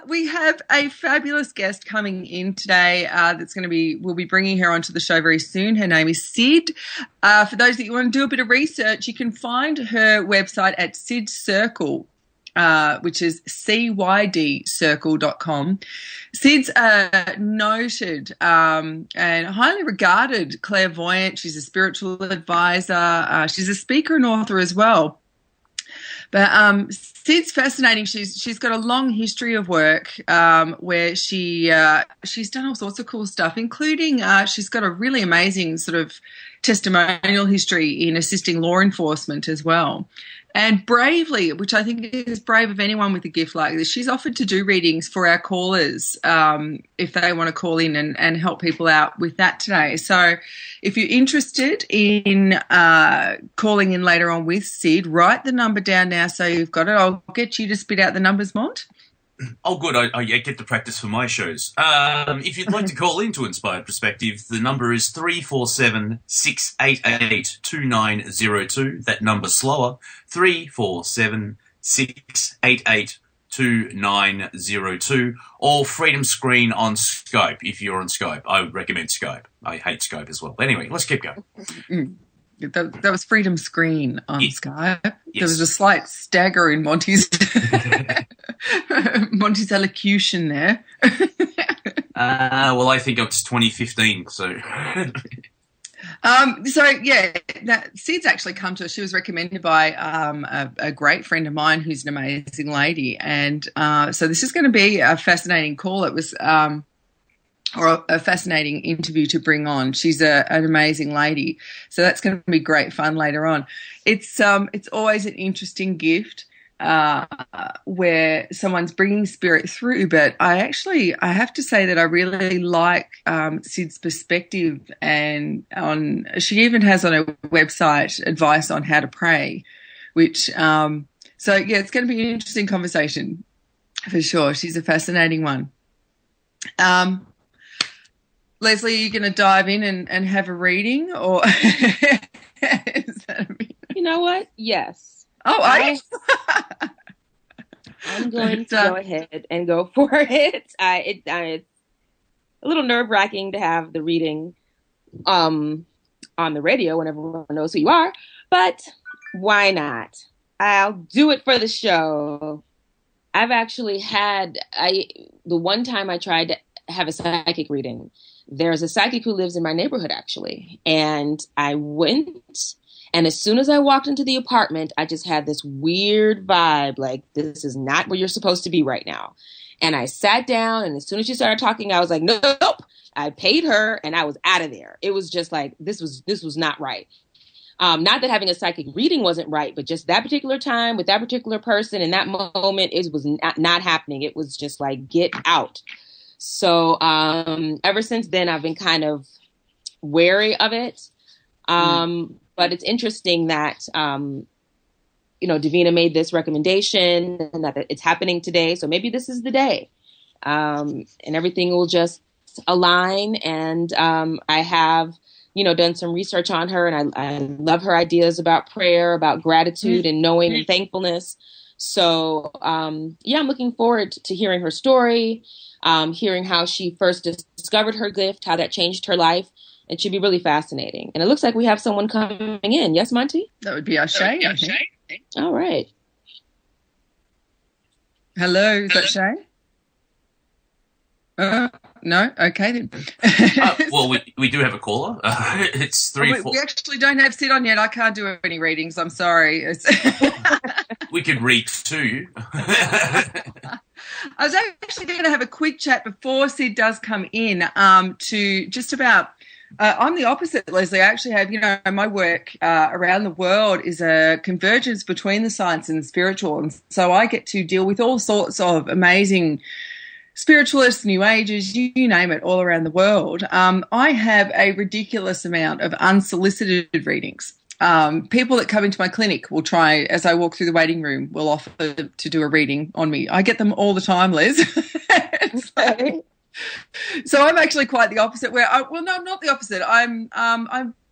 We have a fabulous guest coming in today. We'll be bringing her onto the show very soon. Her name is Sid. For those that you want to do a bit of research, you can find her website at Sid's Circle, which is cyдcircle.com. Sid's a noted and highly regarded clairvoyant. She's a spiritual advisor. She's a speaker and author as well. But Sid's fascinating. She's got a long history of work where she's done all sorts of cool stuff, including she's got a really amazing sort of testimonial history in assisting law enforcement as well. And bravely, which I think is brave of anyone with a gift like this, she's offered to do readings for our callers if they want to call in and help people out with that today. So if you're interested in calling in later on with Sid, write the number down now so you've got it. I'll get you to spit out the numbers, Mont. Oh, good. I get to practice for my shows. If you'd like to call into Inspired Perspective, the number is 347-688-2902. That number's slower, 347-688-2902. Or Freedom Screen on Skype, if you're on Skype. I would recommend Skype. I hate Skype as well. But anyway, let's keep going. That was Freedom Screen on Skype. Yes. There was a slight stagger in Monty's Monty's elocution there. Well, I think it's 2015, so... Sid's actually come to us. She was recommended by a great friend of mine who's an amazing lady. And so this is going to be a fascinating call. It was... or a fascinating interview to bring on. She's an amazing lady. So that's going to be great fun later on. It's always an interesting gift where someone's bringing spirit through, but I have to say that I really like Sid's perspective, and she even has on her website advice on how to pray, which, it's going to be an interesting conversation for sure. She's a fascinating one. Leslie, are you going to dive in and have a reading, or is that You know what? Yes. Oh, I'm going to go ahead and go for it. It's a little nerve-wracking to have the reading on the radio when everyone knows who you are, but why not? I'll do it for the show. I've actually had the one time I tried to have a psychic reading. There's a psychic who lives in my neighborhood, actually. And I went, and as soon as I walked into the apartment, I just had this weird vibe, like, this is not where you're supposed to be right now. And I sat down, and as soon as she started talking, I was like, nope. I paid her, and I was out of there. It was just like, this was not right. Not that having a psychic reading wasn't right, but just that particular time with that particular person in that moment, it was not happening. It was just like, get out. So ever since then, I've been kind of wary of it. But it's interesting that, Davina made this recommendation and that it's happening today. So maybe this is the day. And everything will just align. And I have, done some research on her, and I love her ideas about prayer, about gratitude and knowing and thankfulness. So, I'm looking forward to hearing her story. Hearing how she first discovered her gift, how that changed her life. It should be really fascinating. And it looks like we have someone coming in. Yes, Monty? That would be Shay. All right. Hello, is that Shay? No? Okay then. Well, we do have a caller. It's 3 4. We actually don't have Sid on yet. I can't do any readings. I'm sorry. We could read too. I was actually going to have a quick chat before Sid does come in to just about I'm the opposite, Leslie. I actually have, my work around the world is a convergence between the science and the spiritual. And so I get to deal with all sorts of amazing spiritualists, New Agers, you name it, all around the world. I have a ridiculous amount of unsolicited readings. People that come into my clinic will try, as I walk through the waiting room, will offer to do a reading on me. I get them all the time, Liz. So I'm actually quite the opposite. I'm not the opposite. I'm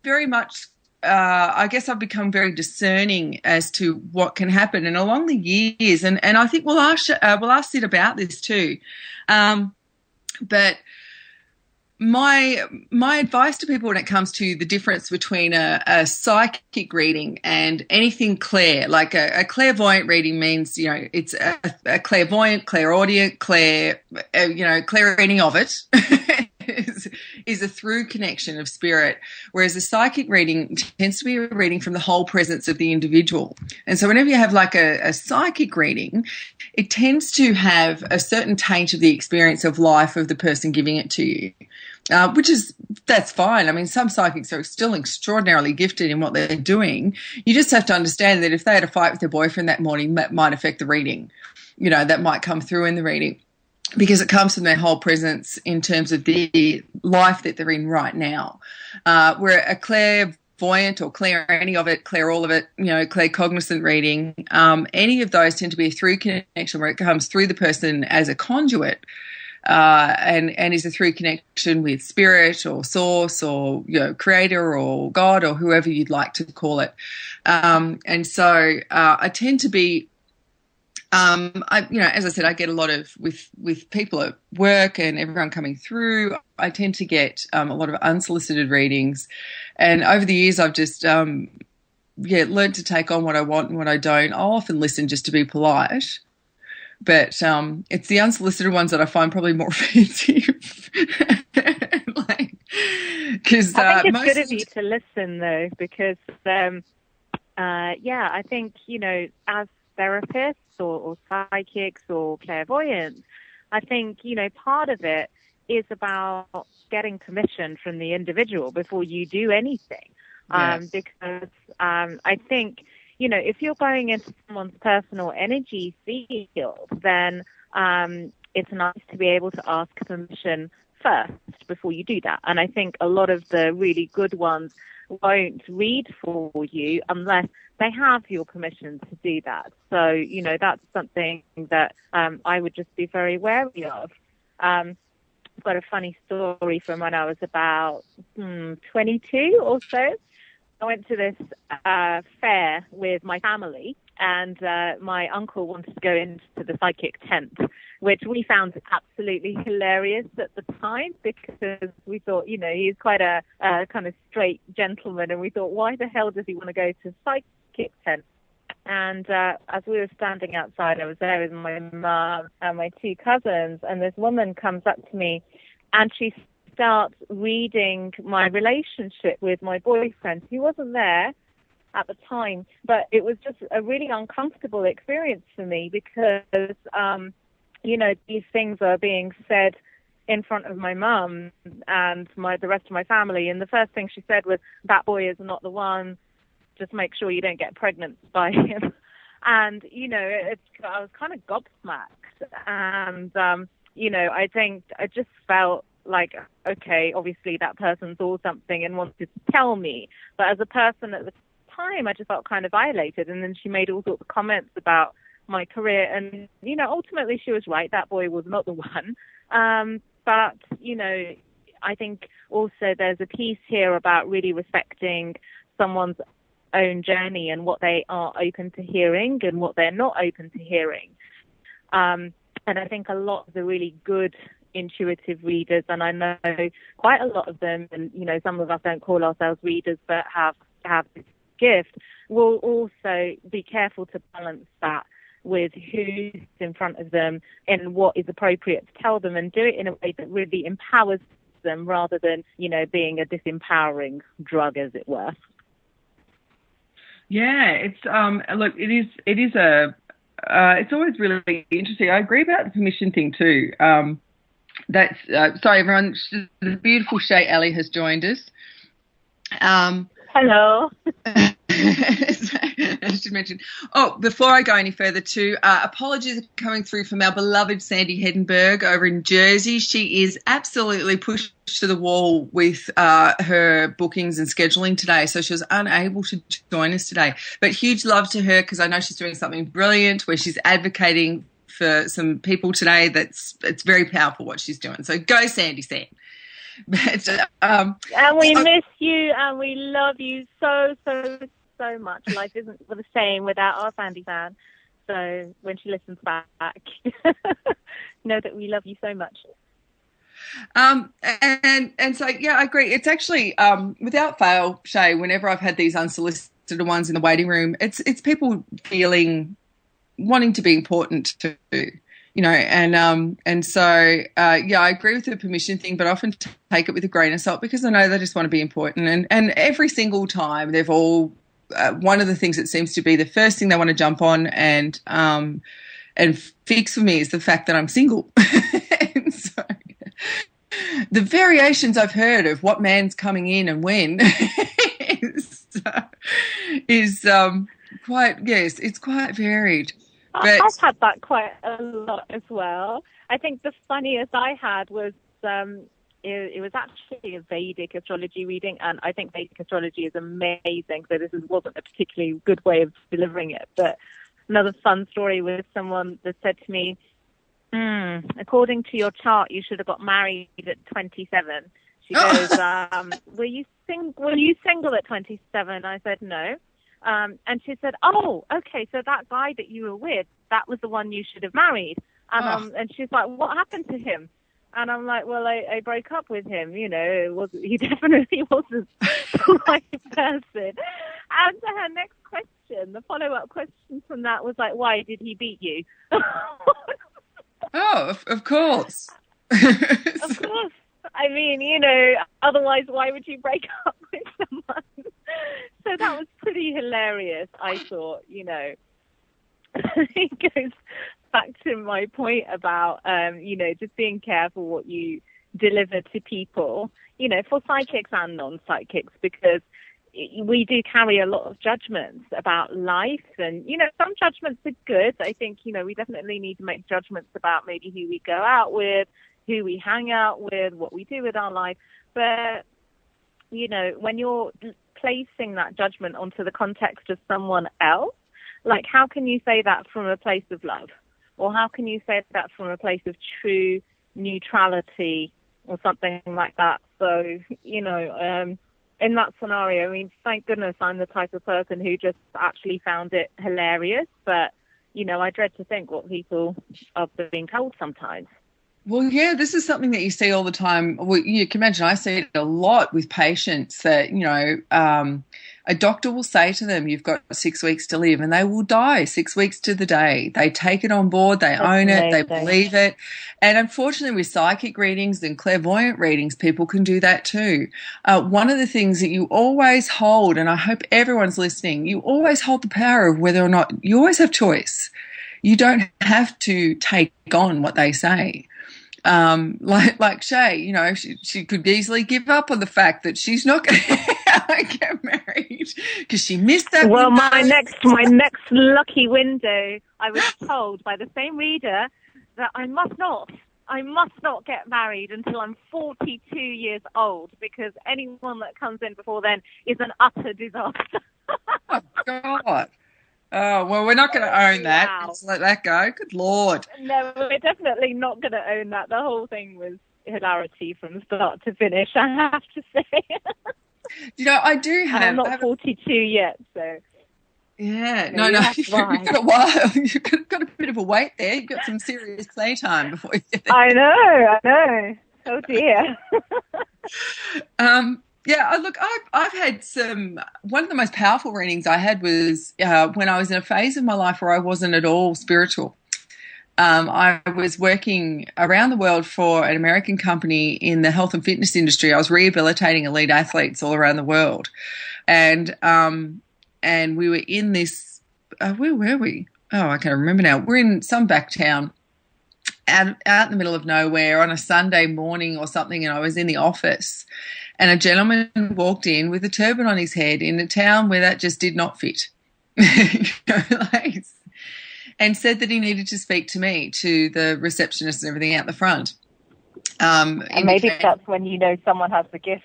very much I guess I've become very discerning as to what can happen. And along the years, and I think we'll ask Sid about this too. But my advice to people when it comes to the difference between a psychic reading and anything clair, like a clairvoyant reading means, it's a clairvoyant, clairaudient, clair reading of it is a through connection of spirit, whereas a psychic reading tends to be a reading from the whole presence of the individual. And so whenever you have like a psychic reading, it tends to have a certain taint of the experience of life of the person giving it to you. That's fine. I mean, some psychics are still extraordinarily gifted in what they're doing. You just have to understand that if they had a fight with their boyfriend that morning, that might affect the reading. That might come through in the reading because it comes from their whole presence in terms of the life that they're in right now. Where a clairvoyant or clair any of it, clair all of it, claircognizant reading, any of those tend to be a through connection where it comes through the person as a conduit. And is a through connection with spirit or source or creator or God or whoever you'd like to call it. And so I tend to be, as I said, I get a lot of with people at work and everyone coming through. I tend to get a lot of unsolicited readings, and over the years I've just learned to take on what I want and what I don't. I'll often listen just to be polite. But it's the unsolicited ones that I find probably more offensive. Because I think it's good of you to listen, though, because, I think, as therapists or psychics or clairvoyants, I think, part of it is about getting permission from the individual before you do anything. Yes. Because I think, if you're going into someone's personal energy field, then it's nice to be able to ask permission first before you do that. And I think a lot of the really good ones won't read for you unless they have your permission to do that. So, that's something that I would just be very wary of. I've got a funny story from when I was about 22 or so. I went to this fair with my family, and my uncle wanted to go into the psychic tent, which we found absolutely hilarious at the time because we thought, he's quite a kind of straight gentleman, and we thought, why the hell does he want to go to a psychic tent? And as we were standing outside, I was there with my mum and my two cousins, and this woman comes up to me, and she starts reading my relationship with my boyfriend. He wasn't there at the time, but it was just a really uncomfortable experience for me because, these things are being said in front of my mum and the rest of my family. And the first thing she said was, that boy is not the one. Just make sure you don't get pregnant by him. And, I was kind of gobsmacked. And, I think I just felt like, okay, obviously that person saw something and wanted to tell me. But as a person at the time, I just felt kind of violated. And then she made all sorts of comments about my career. And, ultimately she was right. That boy was not the one. But, I think also there's a piece here about really respecting someone's own journey and what they are open to hearing and what they're not open to hearing. And I think a lot of the really good intuitive readers, and I know quite a lot of them, and some of us don't call ourselves readers but have this gift, will also be careful to balance that with who's in front of them and what is appropriate to tell them, and do it in a way that really empowers them rather than being a disempowering drug, as it were. Yeah, it's look, it's always really interesting. I agree about the permission thing too. That's sorry, everyone. The beautiful Shay Ellie has joined us. Hello. I should mention. Oh, before I go any further, too, apologies coming through from our beloved Sandy Hedenberg over in Jersey. She is absolutely pushed to the wall with her bookings and scheduling today, so she was unable to join us today. But huge love to her because I know she's doing something brilliant where she's advocating for some people today. It's very powerful what she's doing. So go, Sandy Sam. But And we miss you, and we love you so, so, so much. Life isn't the same without our Sandy fan. So when she listens back, know that we love you so much. And so, yeah, I agree. It's actually, without fail, Shay, whenever I've had these unsolicited ones in the waiting room, it's people wanting to be important to, and so, yeah, I agree with the permission thing, but I often take it with a grain of salt because I know they just want to be important. And every single time they've all, one of the things that seems to be the first thing they want to jump on and fix for me is the fact that I'm single. And so the variations I've heard of what man's coming in and when is quite, yes, it's quite varied. But I've had that quite a lot as well. I think the funniest I had was it was actually a Vedic astrology reading, and I think Vedic astrology is amazing. So this wasn't a particularly good way of delivering it, but another fun story was someone that said to me, according to your chart, you should have got married at 27. She goes, were you single at 27? I said, no. And she said, oh, okay, so that guy that you were with, that was the one you should have married. And she's like, what happened to him? And I'm like, well, I broke up with him. He definitely wasn't the right person. And her next question, the follow-up question from that was like, why did he beat you? Oh, of course. Of course. I mean, otherwise, why would you break up with someone? So that was pretty hilarious, I thought, It goes back to my point about, just being careful what you deliver to people, for psychics and non-psychics, because we do carry a lot of judgments about life. And, some judgments are good. I think, we definitely need to make judgments about maybe who we go out with, who we hang out with, what we do with our life. But, when you're placing that judgment onto the context of someone else, like, how can you say that from a place of love? Or how can you say that from a place of true neutrality or something like that? So, in that scenario, I mean, thank goodness I'm the type of person who just actually found it hilarious. But, I dread to think what people are being told sometimes. Well, yeah, this is something that you see all the time. Well, you can imagine I see it a lot with patients that, a doctor will say to them, you've got 6 weeks to live, and they will die 6 weeks to the day. They take it on board, they own it, they believe it. And unfortunately with psychic readings and clairvoyant readings, people can do that too. One of the things that you always hold, and I hope everyone's listening, you always hold the power of whether or not, you always have choice. You don't have to take on what they say. Like Shay, she could easily give up on the fact that she's not going to get married because she missed that. Well, my next lucky window, I was told by the same reader that I must not get married until I'm 42 years old, because anyone that comes in before then is an utter disaster. Oh, God. Oh, well, we're not going to own that. Wow. Let's let that go. Good Lord. No, we're definitely not going to own that. The whole thing was hilarity from start to finish, I have to say. I do have... I'm not 42 yet, so... Yeah, no, you've got a while. You've got a bit of a wait there. You've got some serious playtime before you get there. I know. Oh, dear. Yeah, look, I've had one of the most powerful readings I had was when I was in a phase of my life where I wasn't at all spiritual. I was working around the world for an American company in the health and fitness industry. I was rehabilitating elite athletes all around the world. And we were in this, where were we? Oh, I can't remember now. We're in some back town out in the middle of nowhere on a Sunday morning or something, and I was in the office. And a gentleman walked in with a turban on his head in a town where that just did not fit. And said that he needed to speak to me, to the receptionist and everything out the front. And maybe that's when someone has the gift.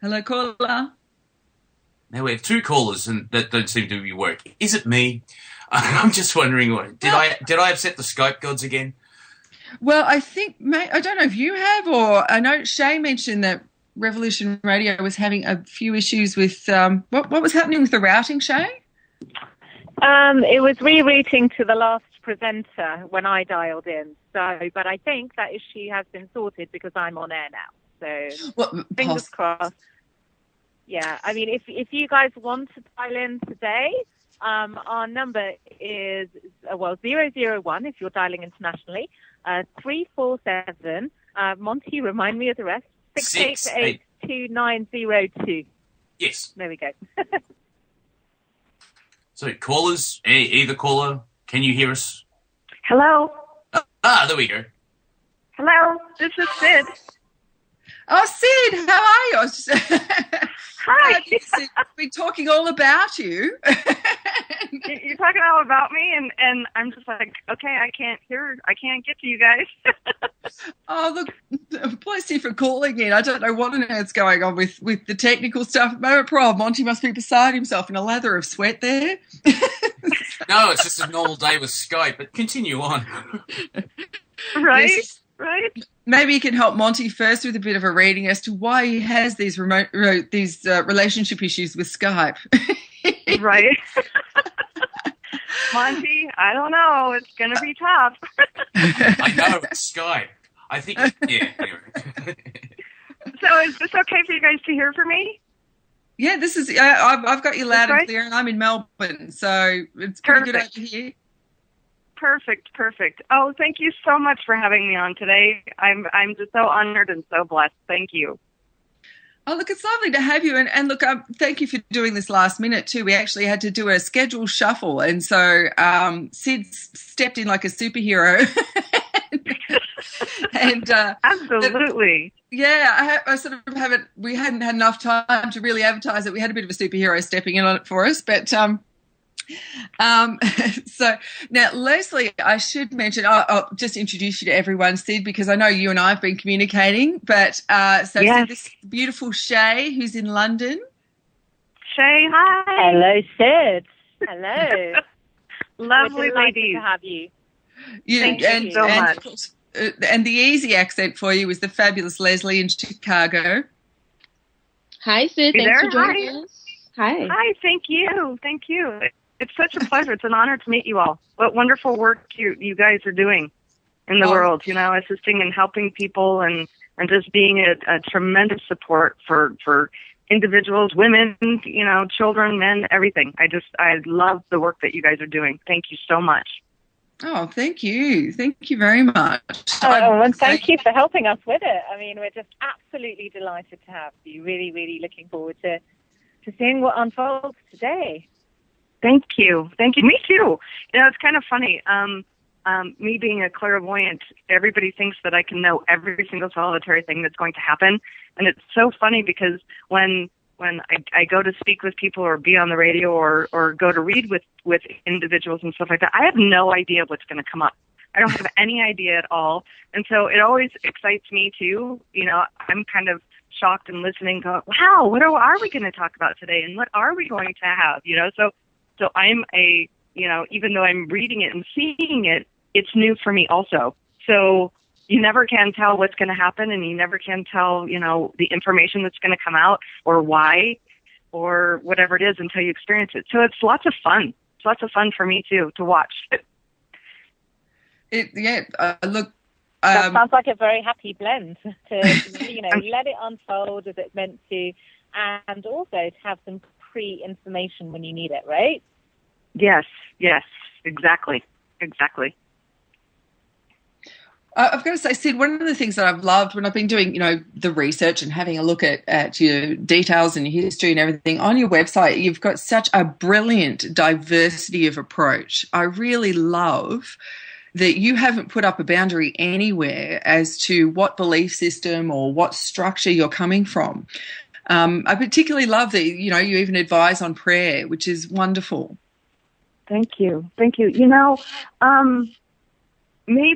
Hello, caller. Now we have two callers, and that don't seem to be working. Is it me? I'm just wondering, did I upset the Skype gods again? Well, I think, mate, I don't know if you have, or I know Shay mentioned that Revolution Radio was having a few issues with what was happening with the routing, Shay? It was rerouting to the last presenter when I dialed in. So, but I think that issue has been sorted because I'm on air now. So, fingers crossed. Yeah, I mean, if you guys want to dial in today, our number is 001 if you're dialing internationally, 347. Monty, remind me of the rest. 688-2902. Yes. There we go. So, callers, either caller, can you hear us? Hello. There we go. Hello. This is Sid. Oh, Sid, how are you? I was just Hi. Sid, I've been talking all about you. You're talking all about me, and I'm just like, okay, I can't get to you guys. Oh, look, bless you for calling in. I don't know what on earth's going on with the technical stuff. No problem. Monty must be beside himself in a lather of sweat there. No, it's just a normal day with Skype, but continue on. Right? Yes. Right? Maybe you can help Monty first with a bit of a reading as to why he has these relationship issues with Skype. Right. Monty, I don't know. It's going to be tough. I know, it's Skype. I think, yeah, anyway. So is this okay for you guys to hear from me? Yeah, this is. I've got you loud That's right. and clear, and I'm in Melbourne, so it's pretty good over here. Perfect. Oh, thank you so much for having me on today. I'm just so honored and so blessed. Thank you. Oh, look, it's lovely to have you. And look, thank you for doing this last minute, too. We actually had to do a schedule shuffle. And so Sid stepped in like a superhero. And absolutely. I sort of haven't, we hadn't had enough time to really advertise it. We had a bit of a superhero stepping in on it for us. But so now, Leslie, I should mention, I'll just introduce you to everyone, Sid, because I know you and I have been communicating. But yes. Sid, this beautiful Shay, who's in London. Shay, hi. Hello, Sid. Hello. Lovely Delighted ladies. to have you. Thank you so much. And the easy accent for you was the fabulous Leslie in Chicago. Hi, Sid. You Thanks there? for joining us. Hi. Hi, thank you. It's such a pleasure. It's an honor to meet you all. What wonderful work you guys are doing in the world, assisting and helping people and just being a tremendous support for individuals, women, children, men, everything. I love the work that you guys are doing. Thank you so much. Oh, thank you. Thank you very much. And thank you for helping us with it. I mean, we're just absolutely delighted to have you. Really, really looking forward to seeing what unfolds today. Thank you. Me too. It's kind of funny. Me being a clairvoyant, everybody thinks that I can know every single solitary thing that's going to happen. And it's so funny because when I go to speak with people or be on the radio or go to read with individuals and stuff like that, I have no idea what's going to come up. I don't have any idea at all. And so it always excites me too. I'm kind of shocked and listening, going, wow, what are we going to talk about today? And what are we going to have? So I'm even though I'm reading it and seeing it, it's new for me also. So you never can tell what's going to happen, and you never can tell, the information that's going to come out or why or whatever it is until you experience it. So it's lots of fun. It's lots of fun for me too, to watch. Look. That sounds like a very happy blend to, let it unfold as it's meant to, and also to have some pre-information when you need it, right? Yes, exactly. I've got to say, Sid, one of the things that I've loved when I've been doing, the research and having a look at your details and your history and everything on your website, you've got such a brilliant diversity of approach. I really love that you haven't put up a boundary anywhere as to what belief system or what structure you're coming from. I particularly love that, you even advise on prayer, which is wonderful. Thank you. Me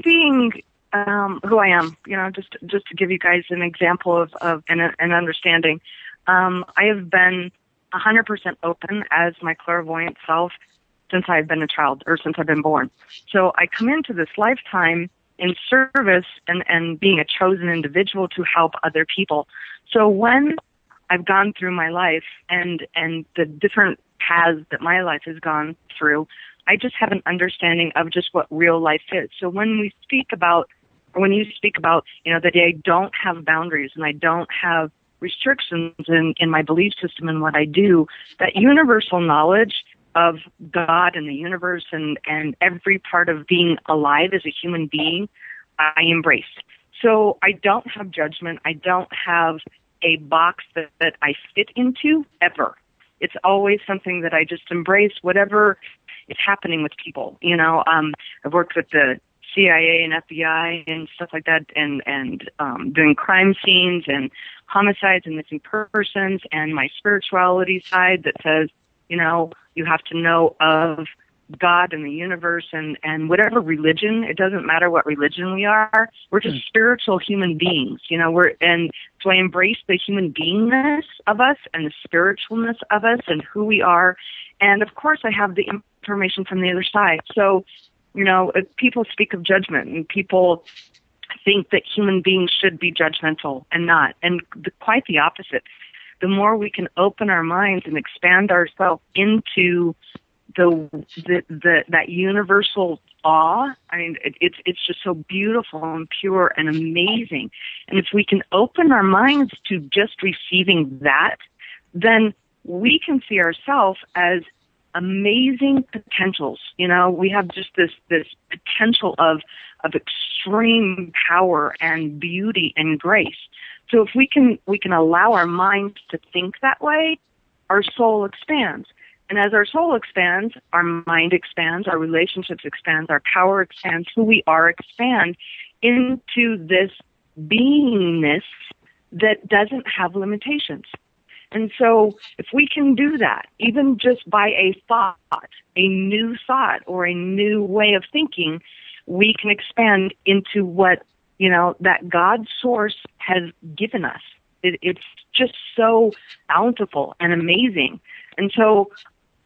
being who I am, just to give you guys an example of an understanding. I have been 100% open as my clairvoyant self since I've been a child, or since I've been born. So I come into this lifetime in service and being a chosen individual to help other people. So when I've gone through my life and the different paths that my life has gone through, I just have an understanding of just what real life is. So when we speak about, or when you speak about, that I don't have boundaries and I don't have restrictions in my belief system and what I do, that universal knowledge of God and the universe and every part of being alive as a human being, I embrace. So I don't have judgment. I don't have a box that I fit into ever. It's always something that I just embrace, whatever is happening with people. I've worked with the CIA and FBI and stuff like that, and doing crime scenes and homicides and missing persons, and my spirituality side that says, you have to know of God and the universe and whatever religion. It doesn't matter what religion we are. We're just spiritual human beings. So I embrace the human beingness of us and the spiritualness of us and who we are. And of course, I have the information from the other side. So, if people speak of judgment and people think that human beings should be judgmental and not, and quite the opposite. The more we can open our minds and expand ourselves into that universal awe, it's just so beautiful and pure and amazing. And if we can open our minds to just receiving that, then we can see ourselves as amazing potentials. We have just this potential of extreme power and beauty and grace. So if we can allow our minds to think that way, our soul expands. And as our soul expands, our mind expands, our relationships expand, our power expands, who we are expand into this beingness that doesn't have limitations. And so if we can do that, even just by a thought, a new thought or a new way of thinking, we can expand into what, that God source has given us. It's just so bountiful and amazing. And so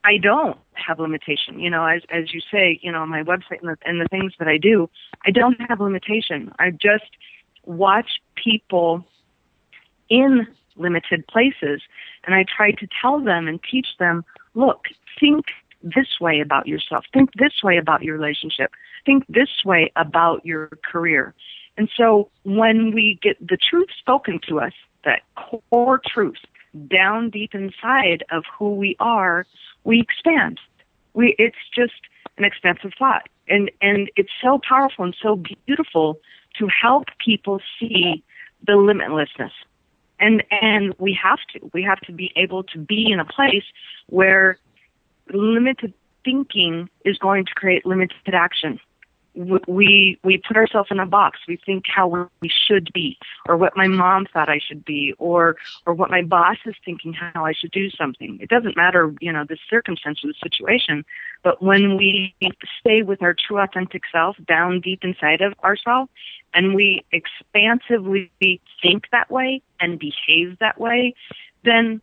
I don't have limitation, as you say, on my website and the things that I do, I don't have limitation. I just watch people in limited places, and I try to tell them and teach them, look, think this way about yourself. Think this way about your relationship. Think this way about your career. And so when we get the truth spoken to us, that core truth down deep inside of who we are, we expand. It's just an expansive thought. And it's so powerful and so beautiful to help people see the limitlessness. And we have to be able to be in a place where limited thinking is going to create limited action. We put ourselves in a box. We think how we should be, or what my mom thought I should be, or what my boss is thinking how I should do something. It doesn't matter, the circumstance or the situation, but when we stay with our true authentic self down deep inside of ourselves, and we expansively think that way and behave that way, then,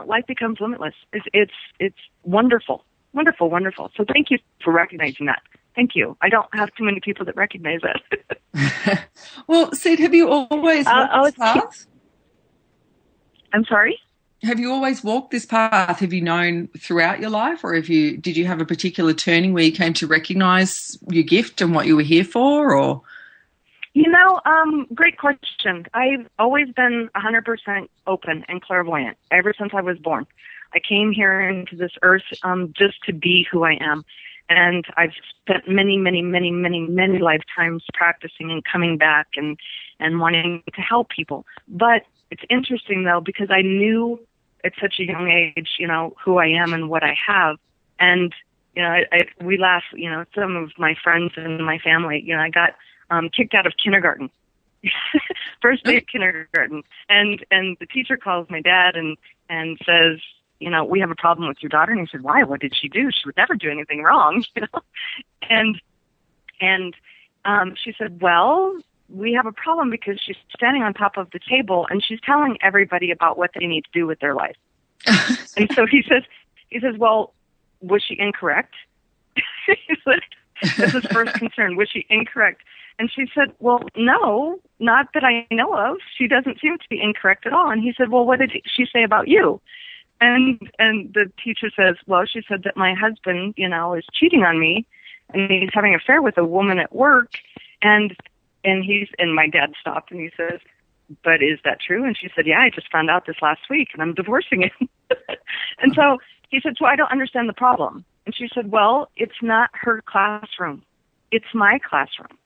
life becomes limitless. It's wonderful, wonderful, wonderful. So thank you for recognizing that. Thank you. I don't have too many people that recognize that. Well, Sid, have you always walked this path? I'm sorry? Have you always walked this path? Have you known throughout your life, or did you have a particular turning where you came to recognize your gift and what you were here for, or? Great question. I've always been 100% open and clairvoyant ever since I was born. I came here into this earth just to be who I am. And I've spent many, many, many, many, many lifetimes practicing and coming back and wanting to help people. But it's interesting, though, because I knew at such a young age, who I am and what I have. And, we laugh, some of my friends and my family, I got kicked out of kindergarten, first day of kindergarten. And the teacher calls my dad and says, we have a problem with your daughter. And he said, why? What did she do? She would never do anything wrong, And she said, well, we have a problem because she's standing on top of the table and she's telling everybody about what they need to do with their life. And so he says, well, was she incorrect? That's his first concern. Was she incorrect? And she said, well, no, not that I know of. She doesn't seem to be incorrect at all. And he said, well, what did she say about you? And the teacher says, well, she said that my husband, is cheating on me, and he's having an affair with a woman at work. And my dad stopped and he says, but is that true? And she said, yeah, I just found out this last week and I'm divorcing him. And so he said, so I don't understand the problem. And she said, well, it's not her classroom. It's my classroom.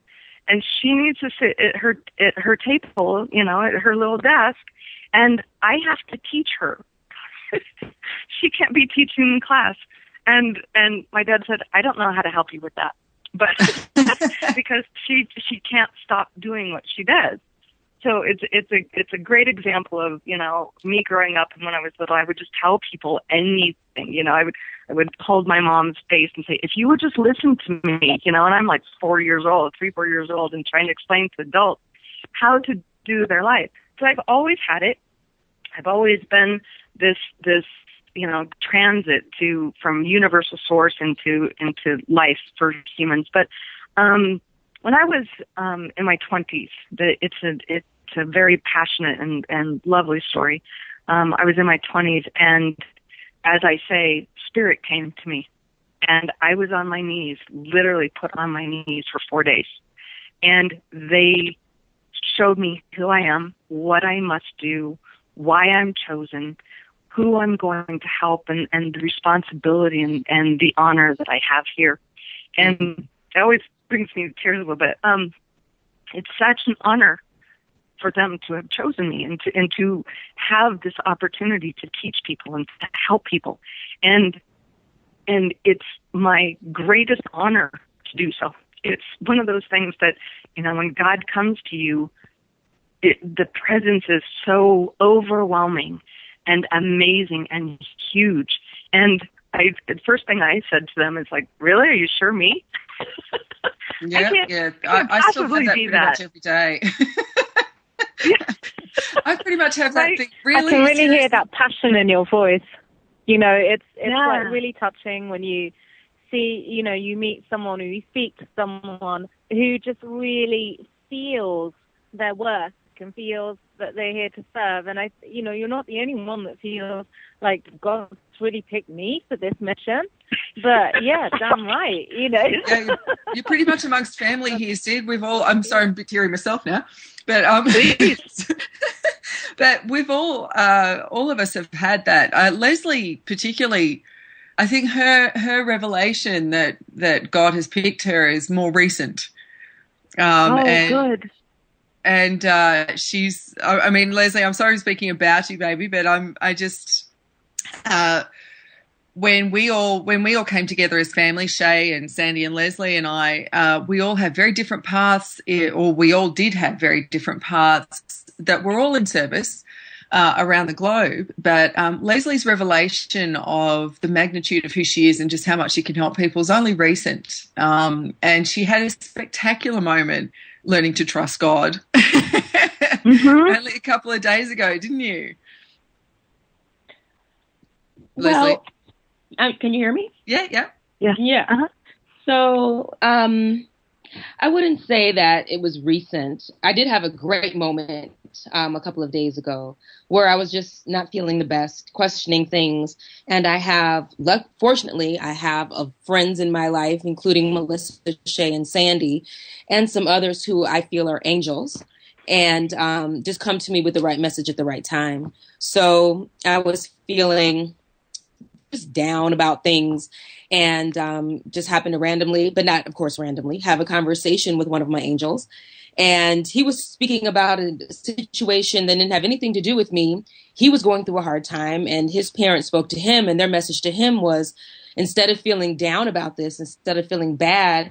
And she needs to sit at her table, at her little desk, and I have to teach her. She can't be teaching in class. And my dad said, I don't know how to help you with that. But because she can't stop doing what she does. So it's a great example of, me growing up, and when I was little, I would just tell people anything. I would hold my mom's face and say, if you would just listen to me, and I'm like 4 years old, 3-4 years old, and trying to explain to adults how to do their life. So I've always had it. I've always been this transit from universal source into life for humans. But when I was in my 20s, it's a very passionate and lovely story. I was in my 20s, and as I say, spirit came to me, and I was on my knees, literally put on my knees for 4 days, and they showed me who I am, what I must do, why I'm chosen, who I'm going to help, and the responsibility and the honor that I have here. And it always brings me to tears a little bit. It's such an honor for them to have chosen me and to have this opportunity to teach people and to help people. And it's my greatest honor to do so. It's one of those things that, when God comes to you, the presence is so overwhelming and amazing and huge. And the first thing I said to them is like, really? Are you sure me? Yeah, I still have that pretty much every day. I pretty much have that thing. Really, I can really hear that passion in your voice. It's Yeah. like really touching when you see, you meet someone or you speak to someone who just really feels their worth and feels that they're here to serve. And you're not the only one that feels like God's really picked me for this mission. But yeah, damn right, Yeah, you're pretty much amongst family here, Sid. I'm sorry, I'm a bit teary myself now, but but we've all of us have had that. Leslie particularly, I think her revelation that God has picked her is more recent. Good. And she's, I mean, Leslie, I'm sorry speaking about you, baby, but I just, when we all came together as family, Shay and Sandy and Leslie and I, we all have very different paths, or we all did have very different paths that were all in service around the globe. But Leslie's revelation of the magnitude of who she is and just how much she can help people is only recent. And she had a spectacular moment learning to trust God only a couple of days ago, didn't you, Leslie? Well, can you hear me? Yeah. Uh-huh. So I wouldn't say that it was recent. I did have a great moment a couple of days ago where I was just not feeling the best, questioning things. And fortunately, I have friends in my life, including Melissa, Shay, and Sandy, and some others who I feel are angels, and just come to me with the right message at the right time. So I was feeling just down about things, and just happened to randomly, but not, of course, randomly, have a conversation with one of my angels. And he was speaking about a situation that didn't have anything to do with me. He was going through a hard time, and his parents spoke to him, and their message to him was, instead of feeling down about this, instead of feeling bad,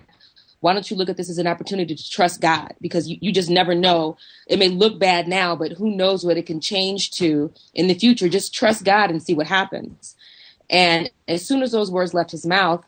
why don't you look at this as an opportunity to trust God? Because you just never know. It may look bad now, but who knows what it can change to in the future. Just trust God and see what happens. And as soon as those words left his mouth,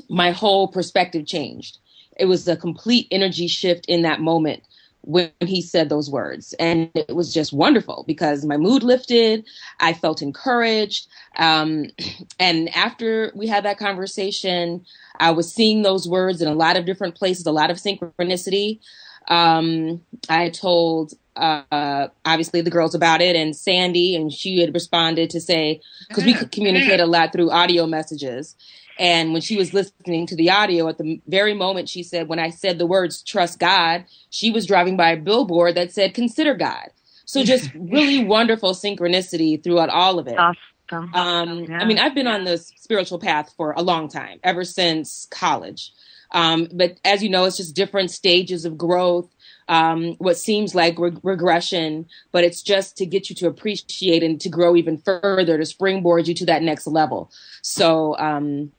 my whole perspective changed. It was a complete energy shift in that moment when he said those words. And it was just wonderful because my mood lifted. I felt encouraged. And after we had that conversation, I was seeing those words in a lot of different places, a lot of synchronicity. I told, obviously the girls about it, and Sandy, and she had responded to say, because we could communicate a lot through audio messages. And when she was listening to the audio, at the very moment she said, when I said the words, trust God, she was driving by a billboard that said, consider God. So just really wonderful synchronicity throughout all of it. Awesome. Yeah. I mean, I've been on this spiritual path for a long time, ever since college. But as you know, it's just different stages of growth, what seems like regression, but it's just to get you to appreciate and to grow even further, to springboard you to that next level. So,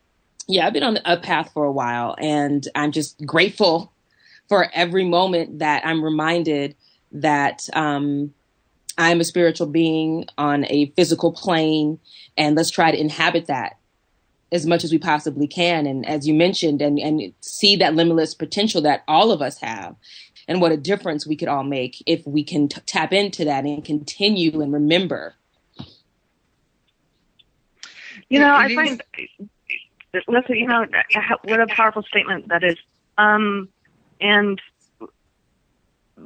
yeah, I've been on a path for a while, and I'm just grateful for every moment that I'm reminded that I'm a spiritual being on a physical plane, and let's try to inhabit that as much as we possibly can. And as you mentioned, and see that limitless potential that all of us have, and what a difference we could all make if we can tap into that and continue and remember. You know, I find, listen, you know, what a powerful statement that is. And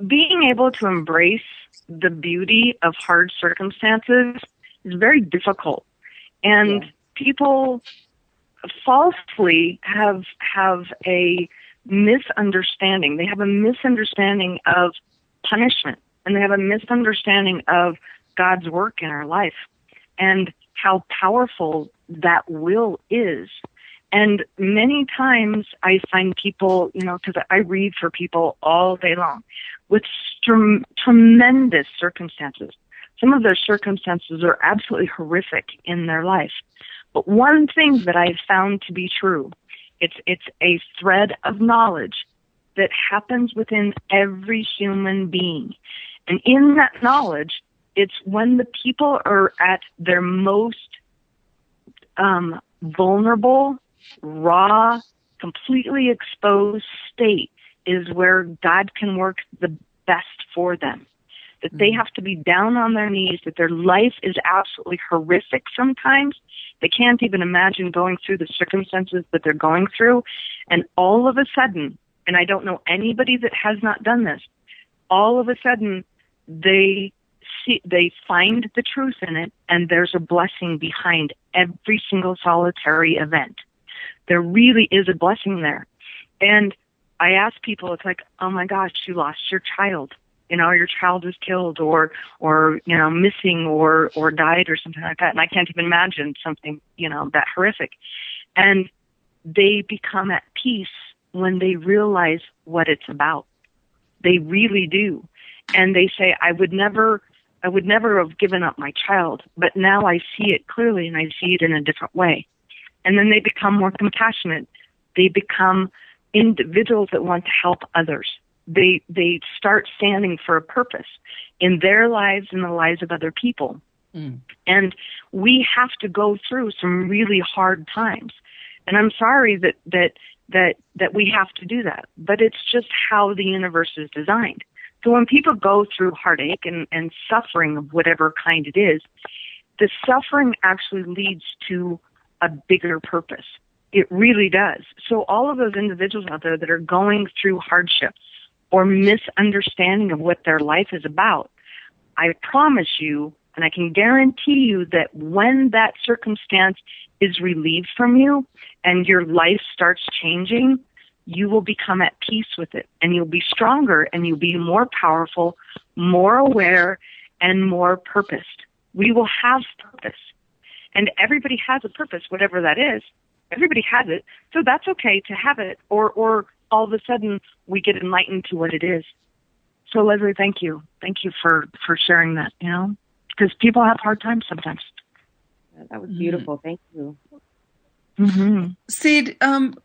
being able to embrace the beauty of hard circumstances is very difficult. And people falsely have a misunderstanding. They have a misunderstanding of punishment, and they have a misunderstanding of God's work in our life and how powerful that will is. And many times I find people, you know, because I read for people all day long with tremendous circumstances. Some of their circumstances are absolutely horrific in their life. But one thing that I've found to be true, it's a thread of knowledge that happens within every human being. And in that knowledge, it's when the people are at their most vulnerable, raw, completely exposed state is where God can work the best for them. That they have to be down on their knees, that their life is absolutely horrific sometimes. They can't even imagine going through the circumstances that they're going through. And all of a sudden, and I don't know anybody that has not done this, all of a sudden they find the truth in it, and there's a blessing behind every single solitary event. There really is a blessing there. And I ask people, it's like, oh my gosh, you lost your child. You know, your child was killed or, you know, missing or died or something like that. And I can't even imagine something, you know, that horrific. And they become at peace when they realize what it's about. They really do. And they say, I would never have given up my child, but now I see it clearly and I see it in a different way. And then they become more compassionate. They become individuals that want to help others. They start standing for a purpose in their lives and the lives of other people. And we have to go through some really hard times. And I'm sorry that we have to do that, but it's just how the universe is designed. So when people go through heartache and suffering of whatever kind it is, the suffering actually leads to a bigger purpose. It really does. So all of those individuals out there that are going through hardship or misunderstanding of what their life is about, I promise you, and I can guarantee you that when that circumstance is relieved from you and your life starts changing, you will become at peace with it, and you'll be stronger, and you'll be more powerful, more aware, and more purposed. We will have purpose. And everybody has a purpose, whatever that is. Everybody has it. So that's okay to have it, or all of a sudden we get enlightened to what it is. So Leslie, thank you. Thank you for sharing that, you know, because people have hard times sometimes. That was beautiful. Thank you. Mm-hmm. Sid,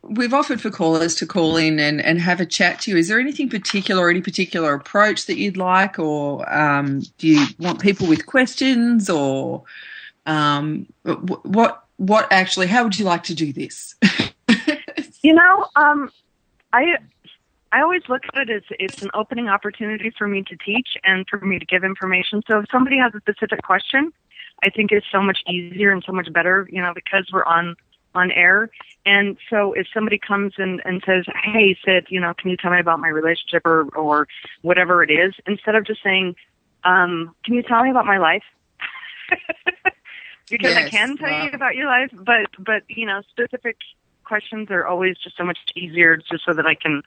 we've offered for callers to call in and have a chat to you. Is there anything particular, any particular approach that you'd like, or do you want people with questions, or what actually, how would you like to do this? You know, I always look at it as it's an opening opportunity for me to teach and for me to give information. So if somebody has a specific question, I think it's so much easier and so much better, because we're on air. And so if somebody comes and says, hey, Sid, can you tell me about my relationship or whatever it is, instead of just saying, can you tell me about my life? Because I can tell you about your life, but specific questions are always just so much easier, just so that I can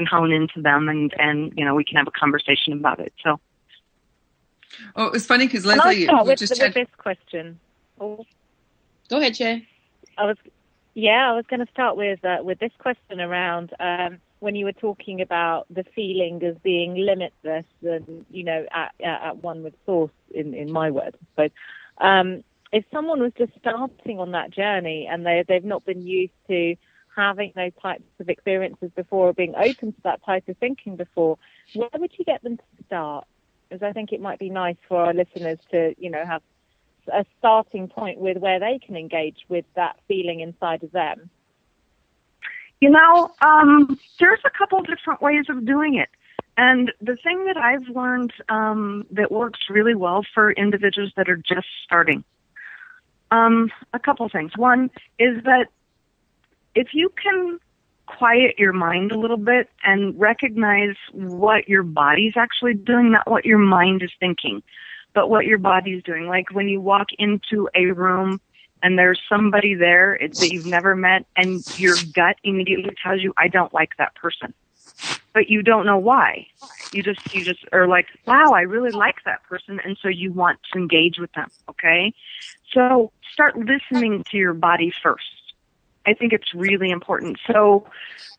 hone into them and we can have a conversation about it. So. Oh, it was funny because Leslie, with this question. Oh. Go ahead, Shay. I was going to start with this question around when you were talking about the feeling as being limitless and at one with source in my words, I suppose. If someone was just starting on that journey and they've not been used to having those types of experiences before or being open to that type of thinking before, where would you get them to start? Because I think it might be nice for our listeners to, have a starting point with where they can engage with that feeling inside of them. There's a couple different ways of doing it. And the thing that I've learned that works really well for individuals that are just starting, a couple things. One is that if you can quiet your mind a little bit and recognize what your body's actually doing, not what your mind is thinking, but what your body's doing. Like when you walk into a room and there's somebody there that you've never met and your gut immediately tells you, I don't like that person. But you don't know why. You just are like, wow, I really like that person, and so you want to engage with them, okay? So start listening to your body first. I think it's really important. So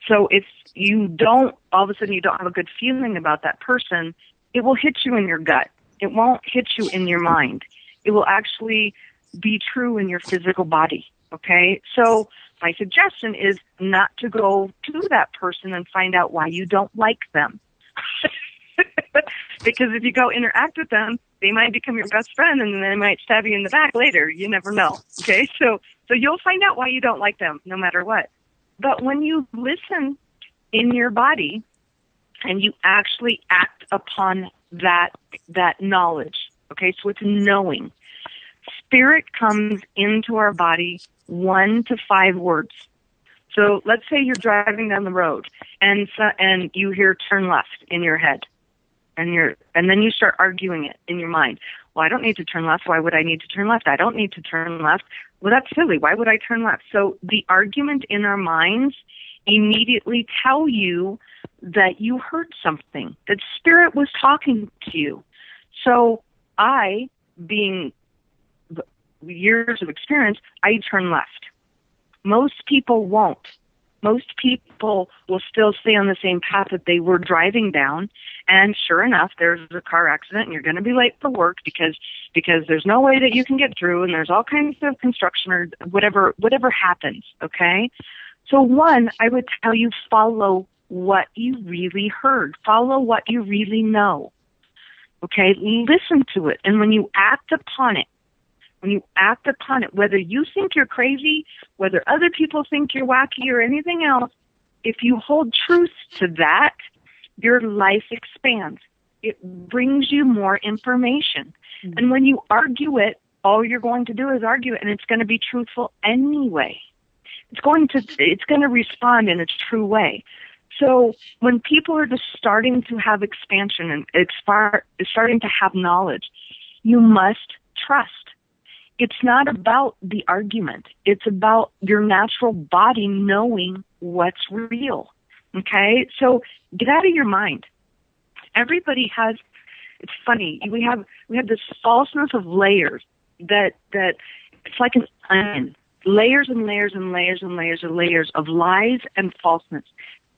if you don't, all of a sudden you don't have a good feeling about that person, it will hit you in your gut. It won't hit you in your mind. It will actually be true in your physical body, okay? So my suggestion is not to go to that person and find out why you don't like them. Because if you go interact with them, they might become your best friend and then they might stab you in the back later. You never know, okay? So you'll find out why you don't like them no matter what. But when you listen in your body and you actually act upon that knowledge, okay, so it's knowing. Spirit comes into our body 1 to 5 words. So let's say you're driving down the road and you hear turn left in your head. And then you start arguing it in your mind. Well, I don't need to turn left. Why would I need to turn left? I don't need to turn left. Well, that's silly. Why would I turn left? So the argument in our minds immediately tell you that you heard something, that Spirit was talking to you. So I, being years of experience, I turn left. Most people won't. Most people will still stay on the same path that they were driving down. And sure enough, there's a car accident and you're going to be late for work because there's no way that you can get through and there's all kinds of construction or whatever happens, okay? So one, I would tell you follow what you really heard. Follow what you really know, okay? Listen to it. And when you act upon it, whether you think you're crazy, whether other people think you're wacky or anything else, if you hold truth to that, your life expands. It brings you more information. Mm-hmm. And when you argue it, all you're going to do is argue it, and it's going to be truthful anyway. It's going to respond in its true way. So when people are just starting to have expansion and starting to have knowledge, you must trust. It's not about the argument. It's about your natural body knowing what's real. Okay? So get out of your mind. Everybody has, it's funny, we have this falseness of layers that it's like an onion. Layers and layers and layers and layers and layers of lies and falseness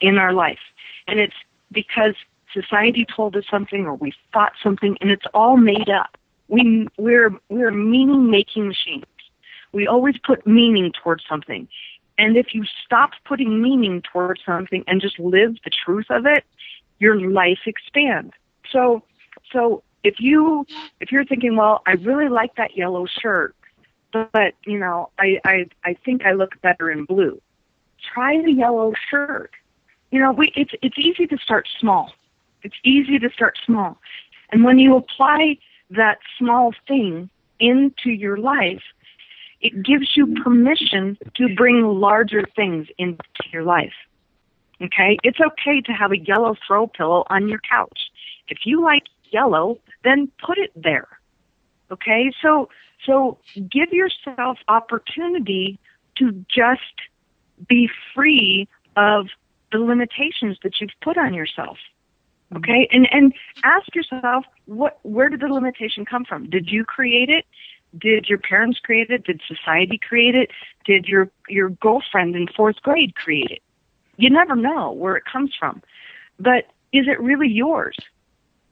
in our life. And it's because society told us something or we thought something, and it's all made up. We're meaning-making machines. We always put meaning towards something. And if you stop putting meaning towards something and just live the truth of it, your life expands. So if you're thinking, well, I really like that yellow shirt, but I think I look better in blue. Try the yellow shirt. it's easy to start small. It's easy to start small. And when you apply that small thing into your life, it gives you permission to bring larger things into your life. Okay? It's okay to have a yellow throw pillow on your couch. If you like yellow, then put it there. Okay? So give yourself opportunity to just be free of the limitations that you've put on yourself. Okay? And ask yourself, where did the limitation come from? Did you create it? Did your parents create it? Did society create it? Did your girlfriend in 4th grade create it? You never know where it comes from. But is it really yours?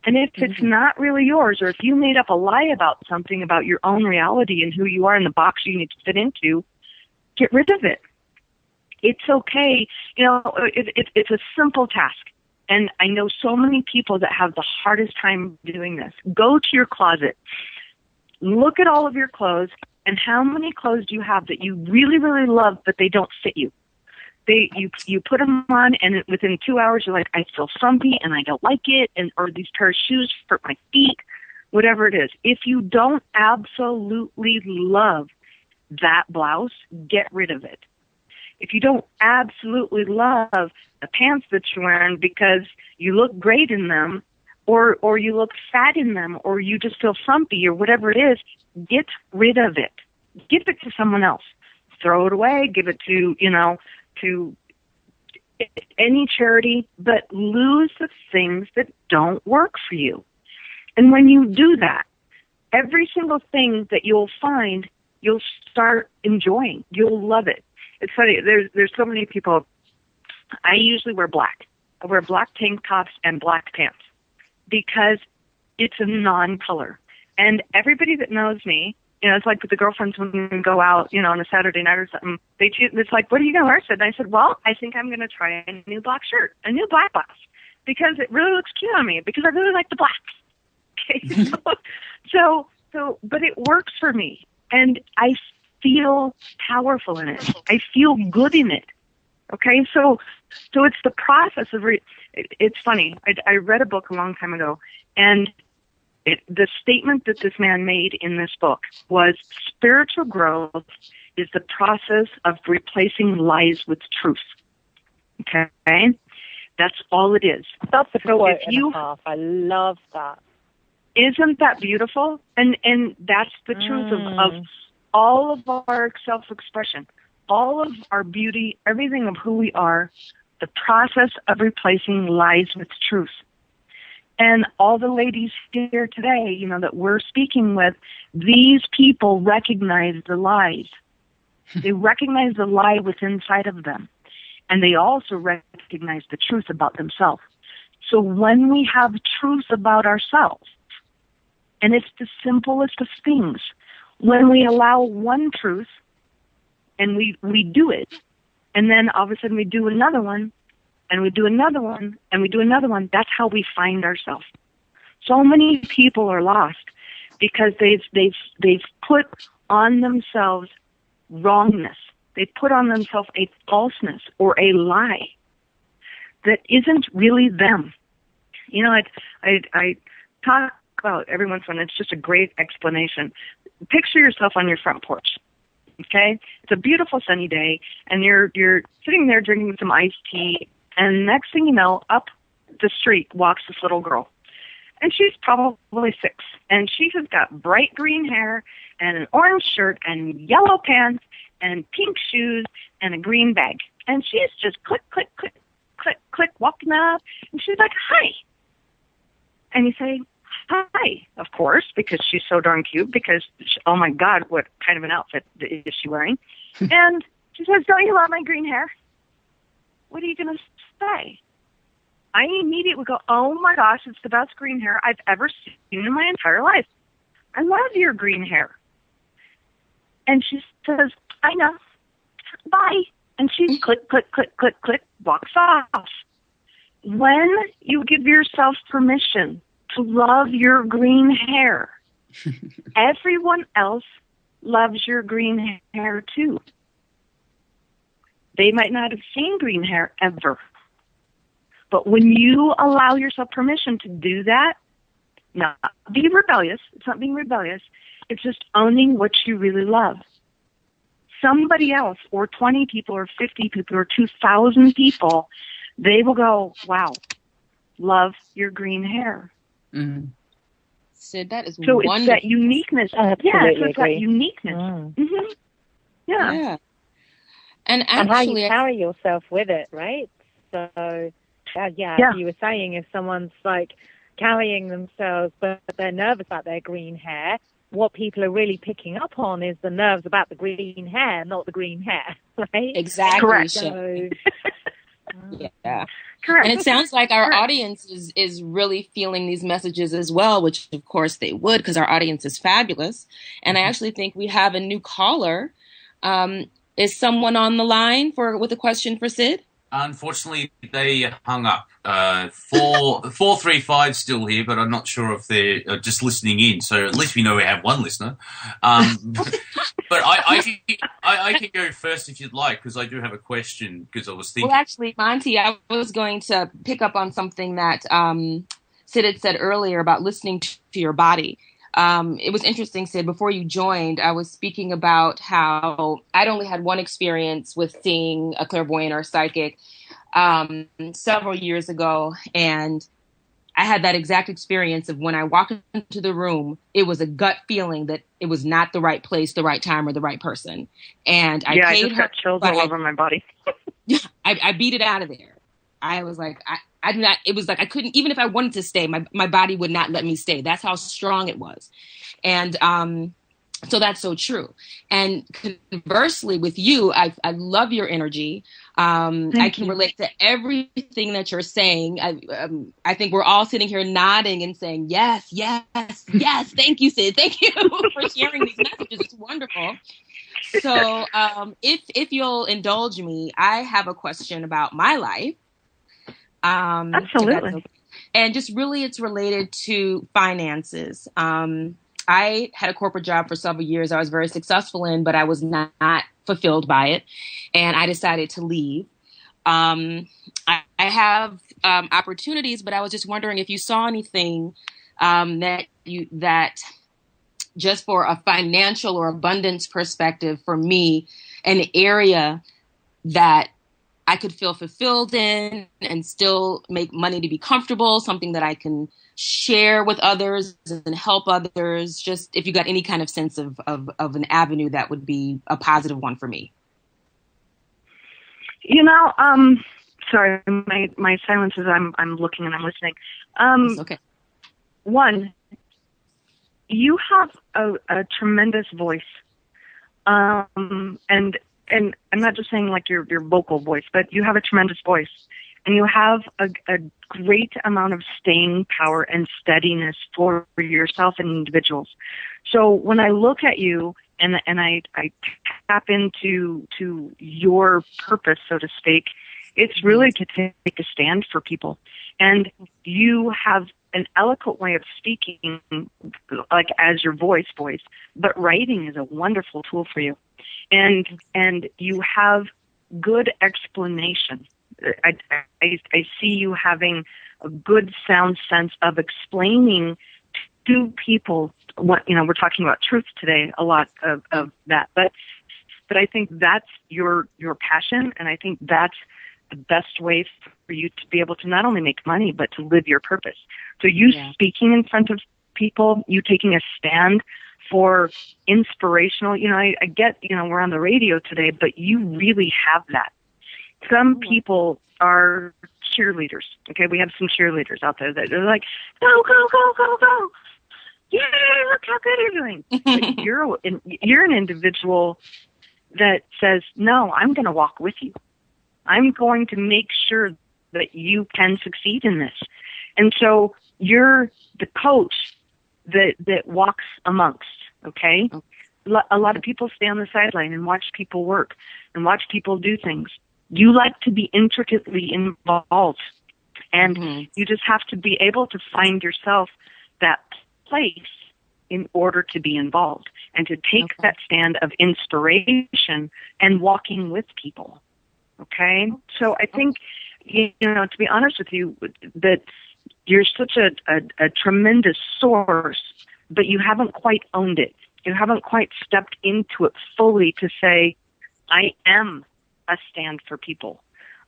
And if it's not really yours, or if you made up a lie about something, about your own reality and who you are in the box you need to fit into, get rid of it. It's okay. It's a simple task. And I know so many people that have the hardest time doing this. Go to your closet. Look at all of your clothes, and how many clothes do you have that you really, really love, but they don't fit you? You put them on, and within 2 hours, you're like, I feel frumpy, and I don't like it, or these pair of shoes hurt my feet, whatever it is. If you don't absolutely love that blouse, get rid of it. If you don't absolutely love the pants that you're wearing because you look great in them, or you look fat in them, or you just feel frumpy, or whatever it is, get rid of it. Give it to someone else. Throw it away. Give it to any charity, but lose the things that don't work for you. And when you do that, every single thing that you'll find, you'll start enjoying. You'll love it. It's funny. There's so many people. I usually wear black. I wear black tank tops and black pants, because it's a non-color. And everybody that knows me, it's like with the girlfriends when we go out, on a Saturday night or something, it's like, what are you going to wear? And I said, well, I think I'm going to try a new black shirt, a new black blouse, because it really looks cute on me, because I really like the black. Okay, but it works for me, and I feel powerful in it. I feel good in it. Okay, so it's the process of it's funny. I read a book a long time ago, and the statement that this man made in this book was, spiritual growth is the process of replacing lies with truth. Okay? That's all it is. That's a quote and a half. I love that. Isn't that beautiful? And that's the truth of all of our self-expression, all of our beauty, everything of who we are, the process of replacing lies with truth. And all the ladies here today, that we're speaking with, these people recognize the lies. They recognize the lie within inside of them. And they also recognize the truth about themselves. So when we have truth about ourselves, and it's the simplest of things, when we allow one truth, and we do it, and then all of a sudden we do another one, and we do another one, and we do another one, that's how we find ourselves. So many people are lost because they've put on themselves wrongness. They put on themselves a falseness or a lie that isn't really them. I talk about every once in a while, it's just a great explanation. Picture yourself on your front porch. Okay? It's a beautiful sunny day, and you're sitting there drinking some iced tea, and next thing you know, up the street walks this little girl. And she's probably 6, and she has got bright green hair and an orange shirt and yellow pants and pink shoes and a green bag. And she's just click, click, click, click, click, walking up, and she's like, hi. And you say, hi, of course, because she's so darn cute, because, oh my God, what kind of an outfit is she wearing? And she says, don't you love my green hair? What are you going to say? I immediately go, oh my gosh, it's the best green hair I've ever seen in my entire life. I love your green hair. And she says, I know. Bye. And she click, click, click, click, click, walks off. When you give yourself permission to love your green hair, everyone else loves your green hair too. They might not have seen green hair ever, But when you allow yourself permission to do that, not be rebellious. It's not being rebellious. It's just owning what you really love. Somebody else, or 20 people, or 50 people, or 2,000 people, they will go, wow, love your green hair. Mm. Sid, that is so wonderful. It's that uniqueness. Absolutely Yeah, so it's agree. that uniqueness. Mm. Yeah. And And how you actually, carry yourself with it, right? So, you were saying if someone's like carrying themselves, but they're nervous about their green hair, what people are really picking up on is the nerves about the green hair, not the green hair, right? exactly. Correct. So, yeah. Correct. And it sounds like our Correct. audience is really feeling these messages as well, which of course they would, because our audience is fabulous. And I actually think we have a new caller. Is someone on the line with a question for Sid? Unfortunately, they hung up. 435 still here, but I'm not sure if they're just listening in. So at least we know we have one listener. But I can go first if you'd like, because I do have a question. Because I was thinking. Well, actually, Monty, I was going to pick up on something that Sid had said earlier about listening to your body. It was interesting, Sid, before you joined, I was speaking about how I'd only had one experience with seeing a clairvoyant or a psychic several years ago. And I had that exact experience of when I walked into the room, it was a gut feeling that it was not the right place, the right time, or the right person. And I I paid just her, got chills all over my body. I beat it out of there. I was like, I do not, it was like, I couldn't, even if I wanted to stay, my body would not let me stay. That's how strong it was. And, so that's so true. And conversely with you, I love your energy. I can relate to everything that you're saying. I think we're all sitting here nodding and saying, yes, yes, yes. Thank you, Sid. Thank you for sharing these messages. It's wonderful. So, if you'll indulge me, I have a question about my life. Absolutely. Okay. And just really it's related to finances. I had a corporate job for several years I was very successful in, but I was not fulfilled by it. And I decided to leave. I have opportunities, but I was just wondering if you saw anything that just for a financial or abundance perspective for me, an area that I could feel fulfilled in and still make money to be comfortable, something that I can share with others and help others. Just if you got any kind of sense of an avenue that would be a positive one for me. Sorry, my silence is I'm looking and I'm listening. It's okay. One, you have a tremendous voice. And I'm not just saying like your vocal voice, but you have a tremendous voice, and you have a great amount of staying power and steadiness for yourself and individuals. So when I look at you and I tap into your purpose, so to speak, it's really to take a stand for people. And you have an eloquent way of speaking, like as your voice, but writing is a wonderful tool for you. And you have good explanation. I see you having a good sound sense of explaining to people what, we're talking about truth today, a lot of that, but I think that's your passion. And I think that's the best way for you to be able to not only make money, but to live your purpose. So you speaking in front of people, you taking a stand for inspirational, I get, we're on the radio today, but you really have that. Some people are cheerleaders. Okay. We have some cheerleaders out there that they're like, go, go, go, go, go. Yeah, look how good you're doing. But you're an individual that says, no, I'm going to walk with you. I'm going to make sure that you can succeed in this. And so you're the coach that walks amongst, okay? A lot of people stay on the sideline and watch people work and watch people do things. You like to be intricately involved, and you just have to be able to find yourself that place in order to be involved and to take that stand of inspiration and walking with people. Okay? So I think to be honest with you, that you're such a tremendous source, but you haven't quite owned it. You haven't quite stepped into it fully to say, I am a stand for people.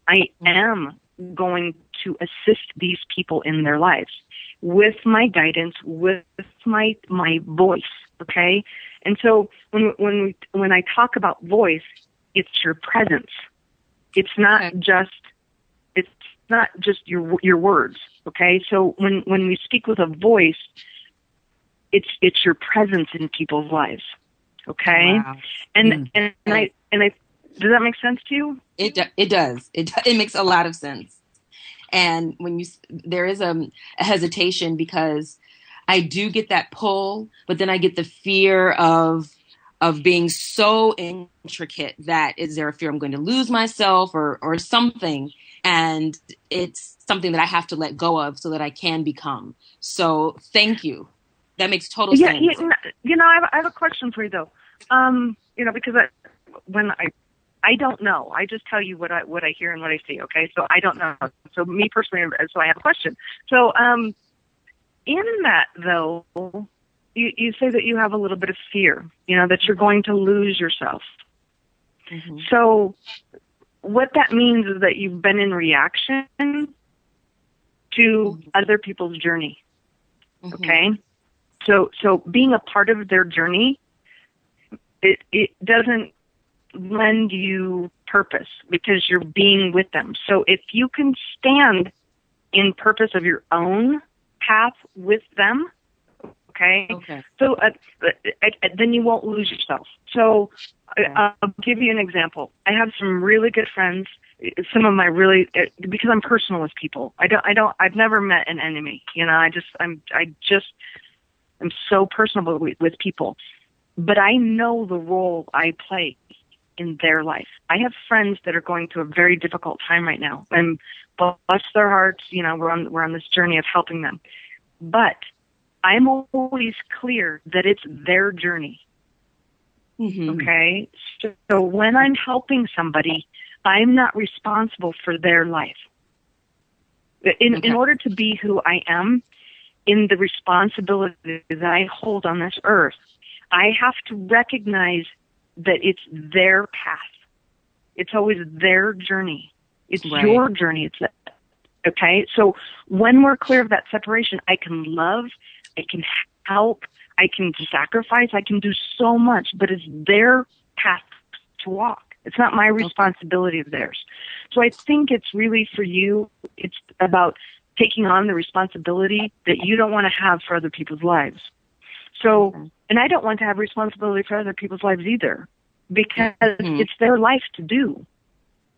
I am going to assist these people in their lives with my guidance, with my voice. Okay, and so when I talk about voice, it's your presence. It's not just your words. Okay, so when we speak with a voice, it's your presence in people's lives. Okay, Wow. and I does that make sense to you? It does. It makes a lot of sense. And when there is a hesitation, because I do get that pull, but then I get the fear of being so intricate that is there a fear I'm going to lose myself or something? And it's something that I have to let go of so that I can become. So thank you. That makes total sense. I have a question for you though. Because I don't know. I just tell you what I hear and what I see. Okay, so I don't know. So me personally, so I have a question. So in that though, you say that you have a little bit of fear. That you're going to lose yourself. Mm-hmm. So what that means is that you've been in reaction to other people's journey. Mm-hmm. Okay, so being a part of their journey, it doesn't lend you purpose because you're being with them. So if you can stand in purpose of your own path with them, okay. So then you won't lose yourself. So I'll give you an example. I have some really good friends. Some of my because I'm personal with people. I've never met an enemy. I'm so personable with people, but I know the role I play in their life. I have friends that are going through a very difficult time right now, and bless their hearts, we're on this journey of helping them. But I'm always clear that it's their journey. Mm-hmm. Okay? So when I'm helping somebody, I'm not responsible for their life. In order to be who I am, in the responsibility that I hold on this earth, I have to recognize that it's their path. It's always their journey. It's your journey. Okay? So when we're clear of that separation, I can love, I can help, I can sacrifice, I can do so much, but it's their path to walk. It's not my responsibility of theirs. So I think it's really for you, it's about taking on the responsibility that you don't want to have for other people's lives. So, and I don't want to have responsibility for other people's lives either, because it's their life to do.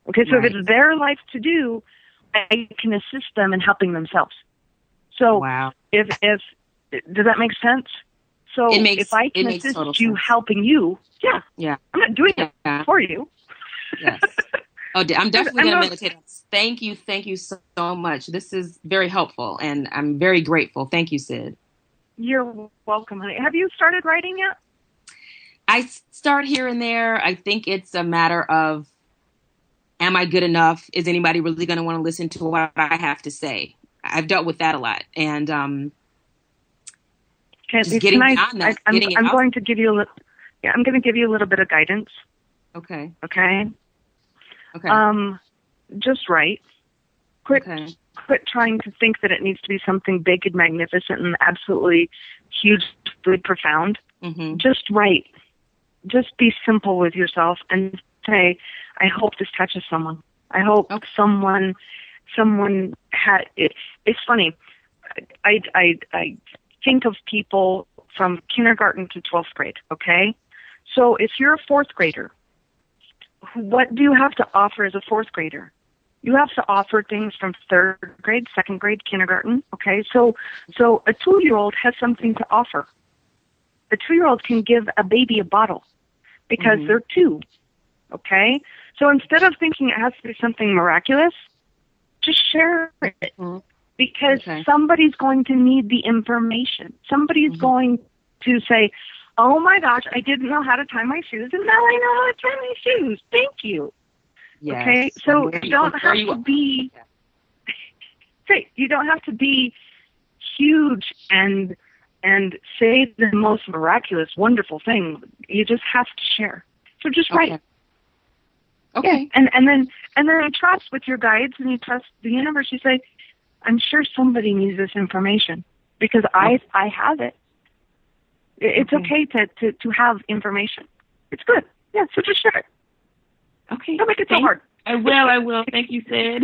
Okay, so if it's their life to do, I can assist them in helping themselves. So if does that make sense? So if I can assist you helping you, I'm not doing it for you. Yes. Oh, I'm definitely going to meditate. Thank you so much. This is very helpful, and I'm very grateful. Thank you, Sid. You're welcome, honey. Have you started writing yet? I start here and there. I think it's a matter of, am I good enough? Is anybody really going to want to listen to what I have to say? I've dealt with that a lot, and just getting beyond that. I'm going to give you a little. Yeah, I'm going to give you a little bit of guidance. Okay. Okay. Just write. Quit trying to think that it needs to be something big and magnificent and absolutely hugely profound. Mm-hmm. Just write. Just be simple with yourself and say, I hope this touches someone. I hope someone had it. It's funny. I think of people from kindergarten to 12th grade. Okay. So if you're a fourth grader, what do you have to offer as a fourth grader? You have to offer things from third grade, second grade, kindergarten. Okay, so a 2-year-old has something to offer. A 2-year-old can give a baby a bottle because they're 2. Okay, so instead of thinking it has to be something miraculous, just share it because somebody's going to need the information. Somebody's going to say, "Oh my gosh, I didn't know how to tie my shoes, and now I know how to tie my shoes. Thank you." Yes. Okay, so you don't have to be. You don't have to be huge and say the most miraculous, wonderful thing. You just have to share. So just write. Okay. Yeah. And then you trust with your guides and you trust the universe. You say, I'm sure somebody needs this information because I have it. It's okay to have information. It's good. Yeah, so just share it. Okay. Don't make it so hard. I will. Thank you, Sid.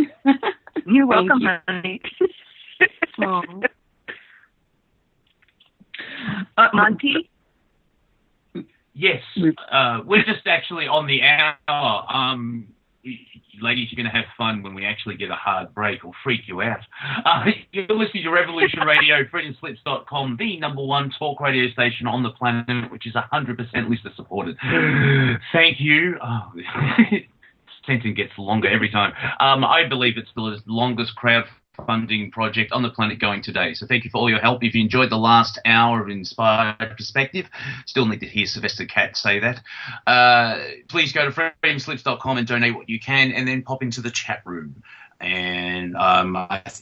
You're welcome, honey. Monty? Yes. We're just actually on the hour. Ladies, you're going to have fun when we actually get a hard break or freak you out. You're listening to Revolution Radio, freedomslips.com, the #1 talk radio station on the planet, which is 100% listener supported. Thank you. Oh, sentence gets longer every time. I believe it's the longest crowdfunding project on the planet going today. So thank you for all your help. If you enjoyed the last hour of Inspired Perspective, still need to hear Sylvester Cat say that. Please go to freedomslips.com and donate what you can, and then pop into the chat room. And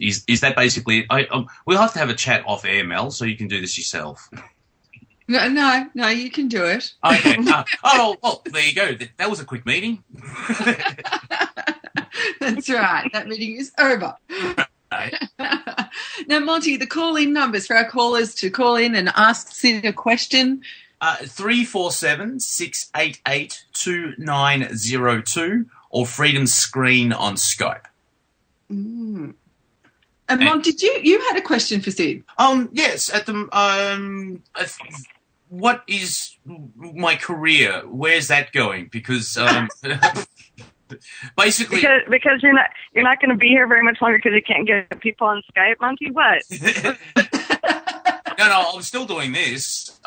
is that basically it? We'll have to have a chat off air, Mel, so you can do this yourself. No, you can do it. Okay. Well, there you go. That was a quick meeting. That's right. That meeting is over. Now, Monty, the call-in numbers for our callers to call in and ask Sid a question. 347-688-2902 or Freedom Screen on Skype. And Monty, you had a question for Sid? Yes. At the what is my career? Where's that going? Because basically, because you're not going to be here very much longer because you can't get people on Skype, Monty. What? No, I'm still doing this.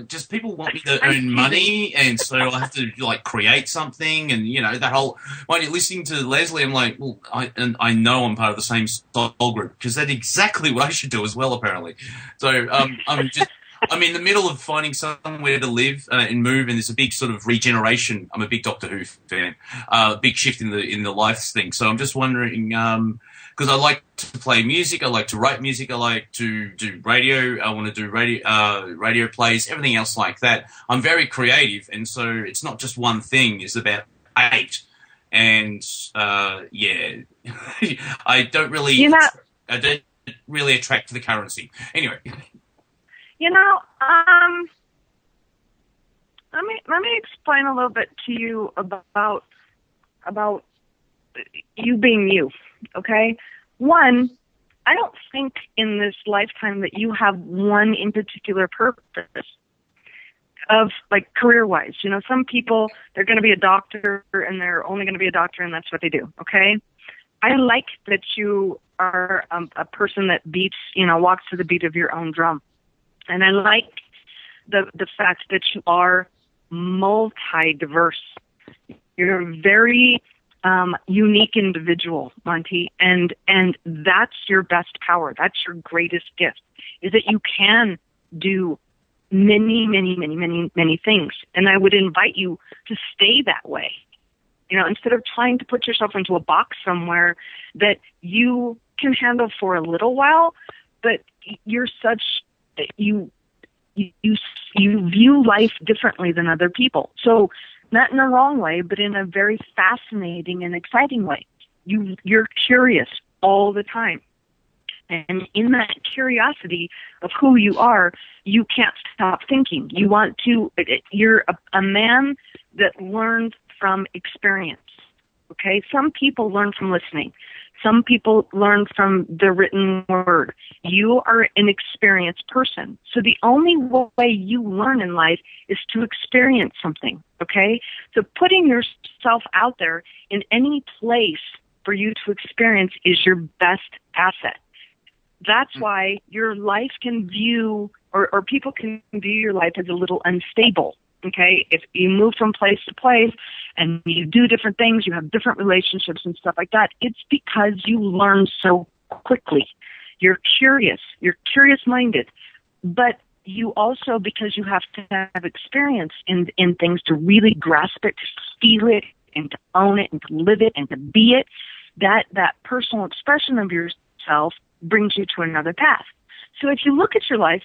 Just people want me to earn money, and so I have to create something, and that whole. When you're listening to Leslie, I'm like, well, I know I'm part of the same soul group because that's exactly what I should do as well, apparently. So I'm in the middle of finding somewhere to live and move, and there's a big sort of regeneration. I'm a big Doctor Who fan. Big shift in the life thing. So I'm just wondering. Because I like to play music, I like to write music, I like to do radio, I want to do radio plays, everything else like that. I'm very creative, and so it's not just one thing, it's about 8. And, I don't really attract to the currency. Anyway. Let me explain a little bit to you about you being you. Okay? One, I don't think in this lifetime that you have one in particular purpose of career-wise. Some people, they're going to be a doctor and they're only going to be a doctor and that's what they do. Okay? I like that you are a person that walks to the beat of your own drum. And I like the fact that you are multi-diverse. You're a very unique individual, Monty, and that's your best power. That's your greatest gift, is that you can do many, many, many, many, many things. And I would invite you to stay that way. Instead of trying to put yourself into a box somewhere that you can handle for a little while, but you're such you view life differently than other people. So not in a wrong way, but in a very fascinating and exciting way. You're curious all the time. And in that curiosity of who you are, you can't stop thinking. You're a man that learns from experience. Okay? Some people learn from listening. Some people learn from the written word. You are an experienced person. So the only way you learn in life is to experience something, okay? So putting yourself out there in any place for you to experience is your best asset. That's why your life can view, or people can view your life as a little unstable. Okay, if you move from place to place and you do different things, you have different relationships and stuff like that, it's because you learn so quickly. You're curious-minded, but you also, because you have to have experience in things to really grasp it, to feel it and to own it and to live it and to be it, that personal expression of yourself brings you to another path. So if you look at your life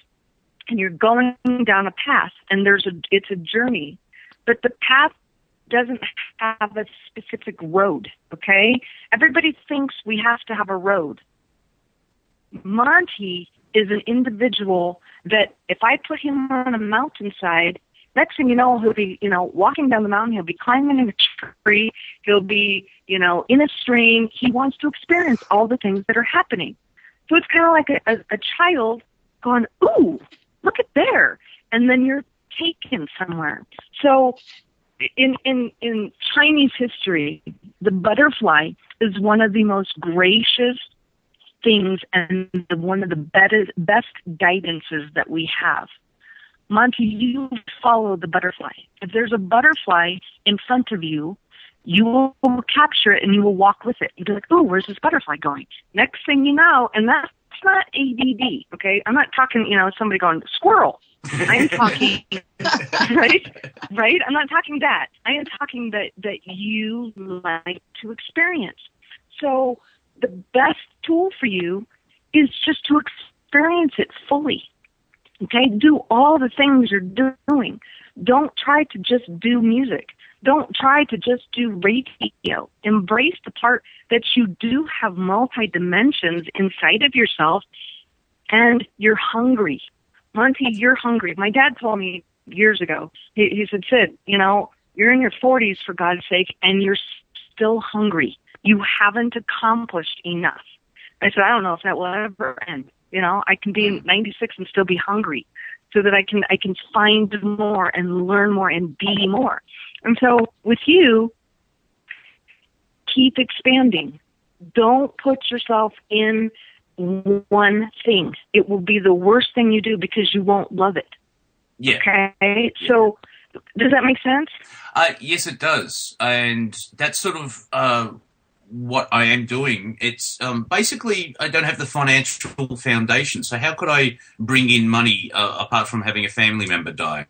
and you're going down a path and it's a journey, but the path doesn't have a specific road, okay? Everybody thinks we have to have a road. Monty is an individual that if I put him on a mountainside, next thing you know, he'll be, walking down the mountain, he'll be climbing in a tree, he'll be, in a stream. He wants to experience all the things that are happening. So it's kind of like a child going, ooh, look at there. And then you're taken somewhere. So in Chinese history, the butterfly is one of the most gracious things and one of the best guidances that we have. Monty, you follow the butterfly. If there's a butterfly in front of you, you will capture it and you will walk with it. You'll be like, oh, where's this butterfly going? Next thing you know, and that's not ADD, okay? I'm not talking, somebody going, squirrel. I am talking, right? I'm not talking that. I am talking that you like to experience. So the best tool for you is just to experience it fully. Okay, do all the things you're doing. Don't try to just do music. Don't try to just do radio. Embrace the part that you do have multi-dimensions inside of yourself, and you're hungry. Monty, you're hungry. My dad told me years ago, he said, Sid, you're in your 40s, for God's sake, and you're still hungry. You haven't accomplished enough. I said, I don't know if that will ever end. I can be 96 and still be hungry, so that I can find more and learn more and be more. And so with you, keep expanding. Don't put yourself in one thing. It will be the worst thing you do because you won't love it. Yeah. Okay? So does that make sense? Yes, it does. And that's sort of what I am doing. It's basically I don't have the financial foundation. So how could I bring in money apart from having a family member die?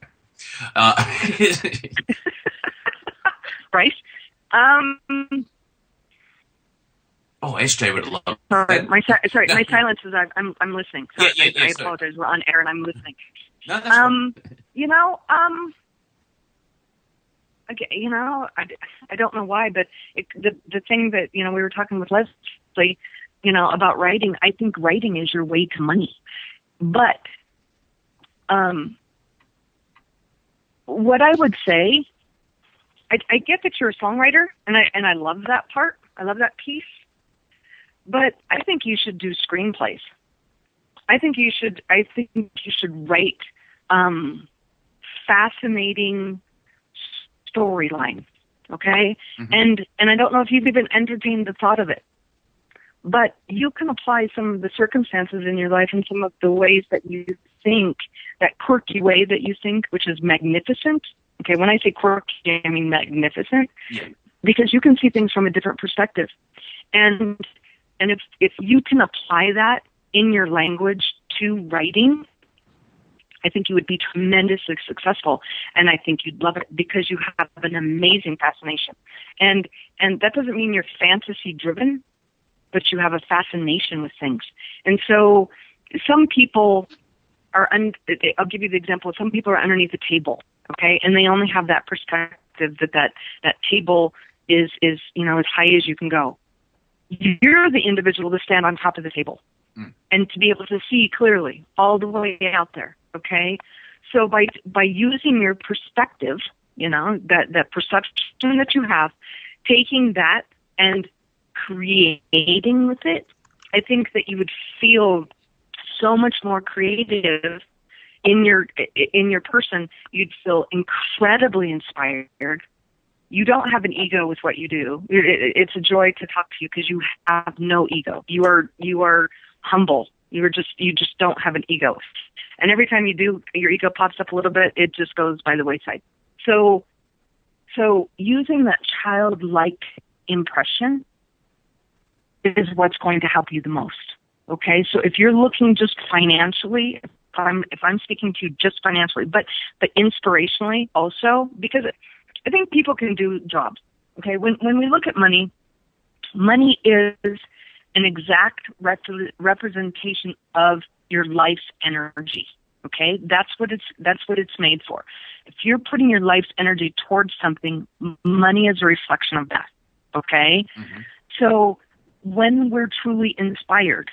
Right. SJ would have loved Sorry, that. my silence is I'm listening. Sorry, I apologize. We're on air and I'm listening. No, that's fine. Okay, I don't know why, but the thing that we were talking with Leslie, about writing. I think writing is your way to money, but what I would say, I get that you're a songwriter, and I love that part. I love that piece, but I think you should do screenplays. I think you should write fascinating storyline, okay? Mm-hmm. And I don't know if you've even entertained the thought of it, but you can apply some of the circumstances in your life and some of the ways that you think, that quirky way that you think, which is magnificent. Okay, when I say quirky, I mean magnificent, because you can see things from a different perspective. And if you can apply that in your language to writing, I think you would be tremendously successful, and I think you'd love it because you have an amazing fascination. And that doesn't mean you're fantasy-driven, but you have a fascination with things. And so some people are, I'll give you the example, some people are underneath a table, okay, and they only have that perspective that table is as high as you can go. You're the individual to stand on top of the table and to be able to see clearly all the way out there. Okay, so by using your perspective, that perception that you have, taking that and creating with it, I think that you would feel so much more creative in your person. You'd feel incredibly inspired. You don't have an ego with what you do. It's a joy to talk to you because you have no ego. You are humble. You just don't have an ego. And every time you do, your ego pops up a little bit, it just goes by the wayside. So using that childlike impression is what's going to help you the most. Okay? So if you're looking just financially, if I'm speaking to you just financially, but inspirationally also, because I think people can do jobs. Okay, when we look at money, money is an exact representation of your life's energy. Okay, that's what it's made for. If you're putting your life's energy towards something, money is a reflection of that. Okay, so when we're truly inspired,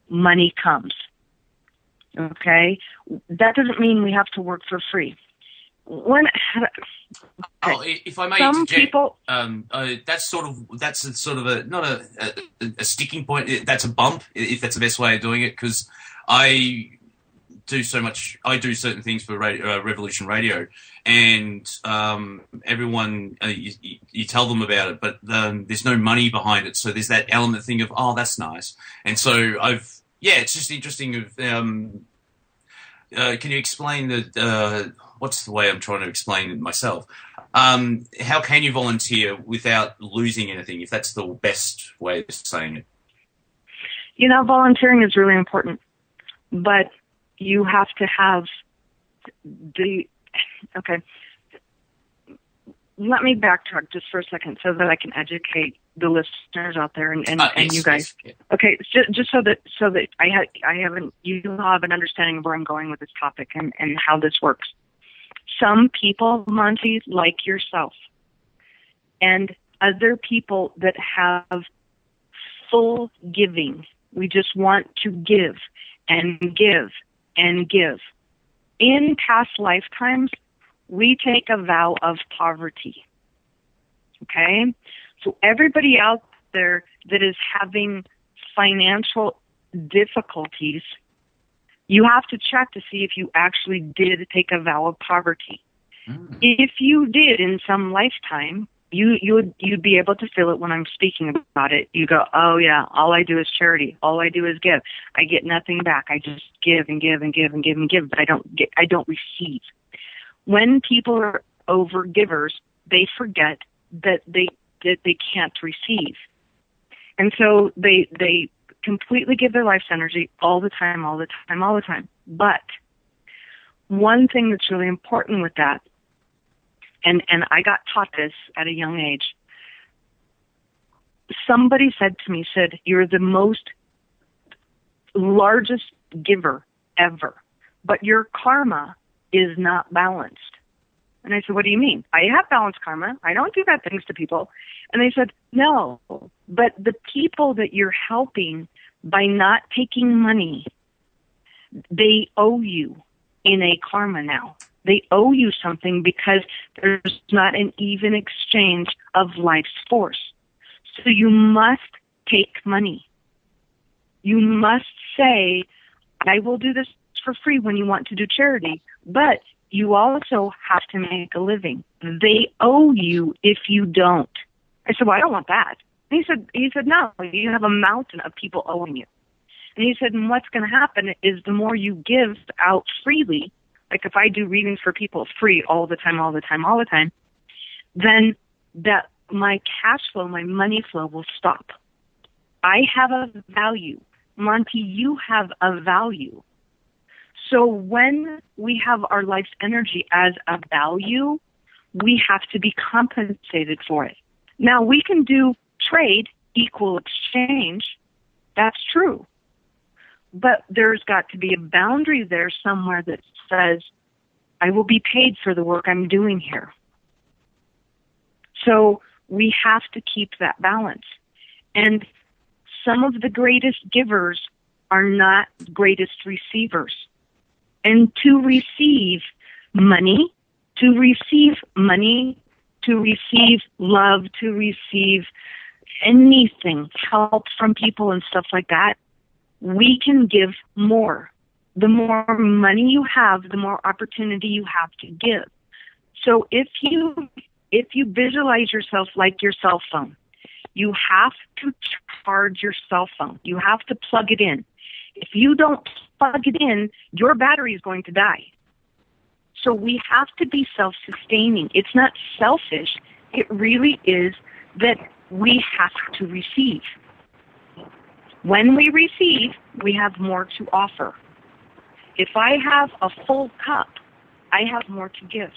money comes. Okay, that doesn't mean we have to work for free. If I may some interject, people, that's a sort of a not a sticking point. That's a bump, if that's the best way of doing it, because I do certain things for Revolution Radio, and everyone you tell them about it, but there's no money behind it, so there's that element thing of, oh, that's nice. And so it's just interesting. Can you explain what's the way I'm trying to explain it myself? How can you volunteer without losing anything, if that's the best way of saying it? Volunteering is really important, but you have to have okay. Let me backtrack just for a second so that I can educate the listeners out there and you guys. Yes. Okay, just so that you'll have an understanding of where I'm going with this topic and how this works. Some people, Monty, like yourself, and other people that have full giving. We just want to give and give and give. In past lifetimes, we take a vow of poverty. Okay? So everybody out there that is having financial difficulties, you have to check to see if you actually did take a vow of poverty. If you did in some lifetime, you'd be able to feel it when I'm speaking about it. You go, oh yeah, all I do is charity. All I do is give. I get nothing back. I just give and give and give and give and give, but I don't receive. When people are over givers, they forget that they can't receive. And so they completely give their life's energy all the time. But one thing that's really important with that, and I got taught this at a young age. Somebody said to me, you're the most largest giver ever, but your karma is not balanced. And I said, what do you mean? I have balanced karma. I don't do bad things to people. And they said, no, but the people that you're helping by not taking money, they owe you in a karma now. They owe you something because there's not an even exchange of life's force. So you must take money. You must say, I will do this for free when you want to do charity, but you also have to make a living. They owe you if you don't. I said, well, I don't want that. And he said, no, you have a mountain of people owing you. And he said, and what's going to happen is the more you give out freely, like if I do readings for people free all the time, then that my cash flow, my money flow will stop. I have a value. Monty, you have a value. So when we have our life's energy as a value, we have to be compensated for it. Now, we can do trade, equal exchange. That's true. But there's got to be a boundary there somewhere that says, I will be paid for the work I'm doing here. So we have to keep that balance. And some of the greatest givers are not greatest receivers. And to receive money, to receive love, to receive anything, help from people and stuff like that, we can give more. The more money you have, the more opportunity you have to give. So if you visualize yourself like your cell phone, you have to charge your cell phone. You have to plug it in. If you don't plug it in, your battery is going to die. So we have to be self-sustaining. It's not selfish. It really is that we have to receive. When we receive, we have more to offer. If I have a full cup, I have more to give.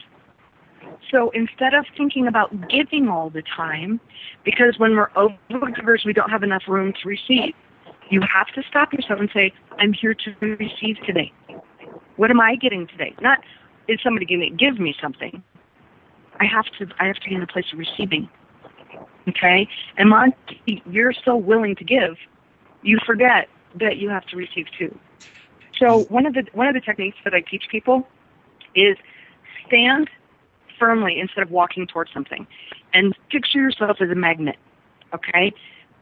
So instead of thinking about giving all the time, because when we're overgivers, we don't have enough room to receive. You have to stop yourself and say, I'm here to receive today. What am I getting today? Not, is somebody going to give me something? I have to be in a place of receiving. Okay? And Monty, you're so willing to give, you forget that you have to receive too. So one of the techniques that I teach people is stand firmly instead of walking towards something, and picture yourself as a magnet. Okay?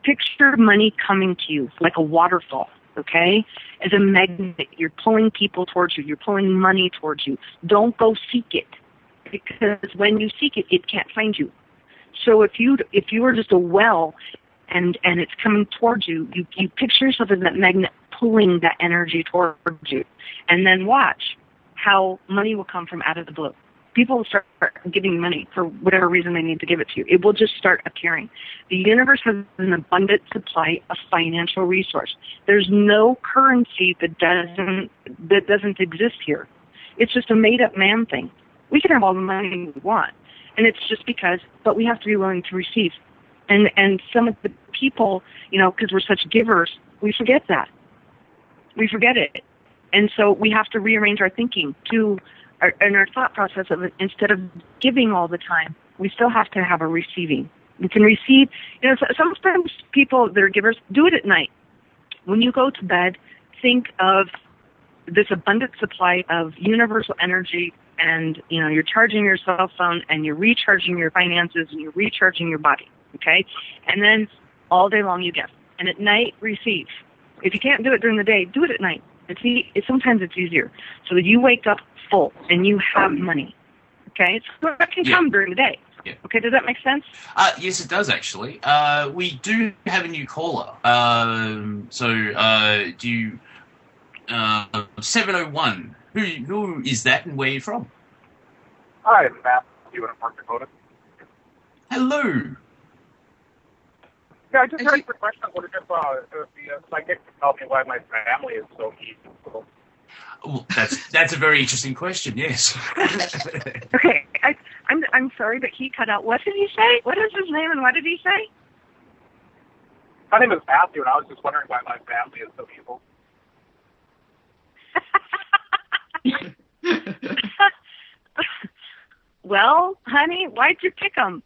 Picture money coming to you like a waterfall. Okay? As a magnet, you're pulling people towards you. You're pulling money towards you. Don't go seek it, because when you seek it, it can't find you. So if you are just a well and it's coming towards you, you picture yourself as that magnet pulling that energy towards you. And then watch how money will come from out of the blue. People will start giving money for whatever reason they need to give it to you. It will just start appearing. The universe has an abundant supply of financial resource. There's no currency that doesn't exist here. It's just a made-up man thing. We can have all the money we want, and it's just but we have to be willing to receive. And some of the people, because we're such givers, we forget that. We forget it. And so we have to rearrange our thinking and our thought process of it. Instead of giving all the time, we still have to have a receiving. We can receive, sometimes people that are givers, do it at night. When you go to bed, think of this abundant supply of universal energy, and, you're charging your cell phone, and you're recharging your finances, and you're recharging your body, okay? And then all day long you give. And at night, receive. If you can't do it during the day, do it at night. Sometimes it's easier, so that you wake up full and you have money, okay? So that can come during the day. Yeah. Okay, does that make sense? Yes, it does, actually. We do have a new caller. Do you... 701. Who is that, and where are you from? Hi, I'm Matthew in North Dakota. Hello. Yeah, I just heard the question. I wondered if the psychic could tell me why my family is so evil. Well, that's a very interesting question. Yes. Okay, I'm sorry, but he cut out. What did he say? What is his name, and what did he say? My name is Matthew, and I was just wondering why my family is so evil. Well, honey, why'd you pick them?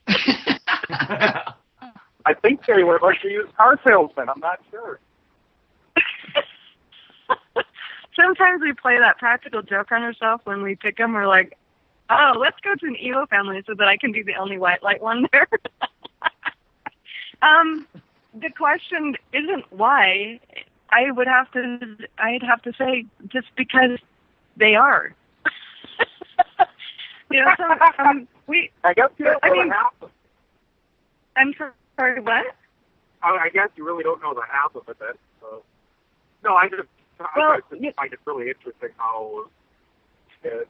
I think they were like to use car salesmen. I'm not sure. Sometimes we play that practical joke on ourselves when we pick them. We're like, oh, let's go to an evil family so that I can be the only white light one there. The question isn't why. I'd have to say just because they are. I guess you don't know the half of it. I'm sorry, what? I guess you really don't know the half of it then. So. No, I just find it really interesting how it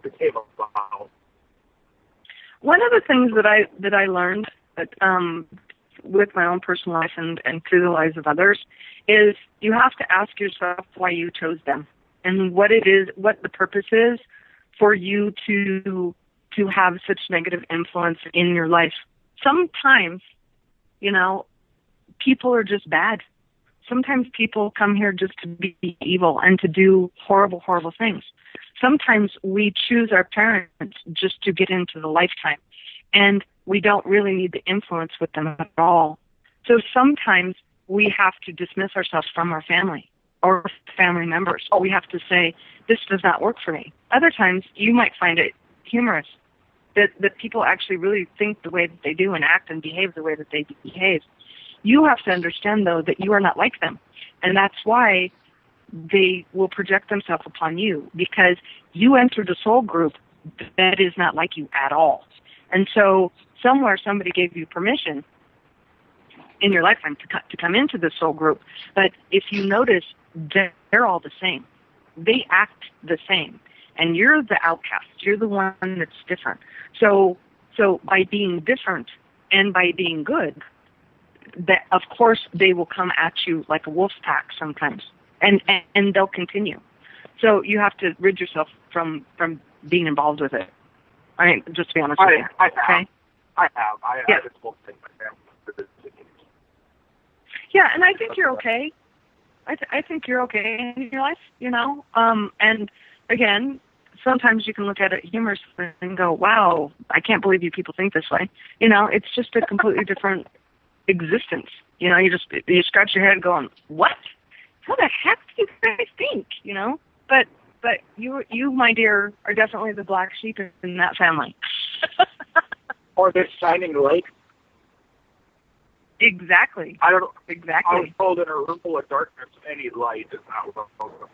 became about. One of the things that I learned with my own personal life and through the lives of others is you have to ask yourself why you chose them and what the purpose is for you to have such negative influence in your life. Sometimes, people are just bad. Sometimes people come here just to be evil and to do horrible, horrible things. Sometimes we choose our parents just to get into the lifetime, and we don't really need the influence with them at all. So sometimes we have to dismiss ourselves from our family or family members. We have to say, this does not work for me. Other times you might find it humorous that people actually really think the way that they do and act and behave the way that they behave. You have to understand, though, that you are not like them. And that's why they will project themselves upon you, because you entered a soul group that is not like you at all. And so somewhere somebody gave you permission in your lifetime to come into the soul group. But if you notice, they're all the same. They act the same. And you're the outcast. You're the one that's different. So by being different and by being good, that of course they will come at you like a wolf pack sometimes, and they'll continue. So you have to rid yourself from being involved with it. I mean, just to be honest with you. I have. Okay? I have. I just won't take my family to visit cities. Yeah, and I think you're okay. I think you're okay in your life, you know. And again, sometimes you can look at it humorously and go, "Wow, I can't believe you people think this way." You know, it's just a completely different existence. You know, you scratch your head going, "What? How the heck do you guys think?" You know, but you, my dear, are definitely the black sheep in that family. Or this shining light. Exactly. I don't. Exactly. I was told in a room full of darkness, any light is not welcome.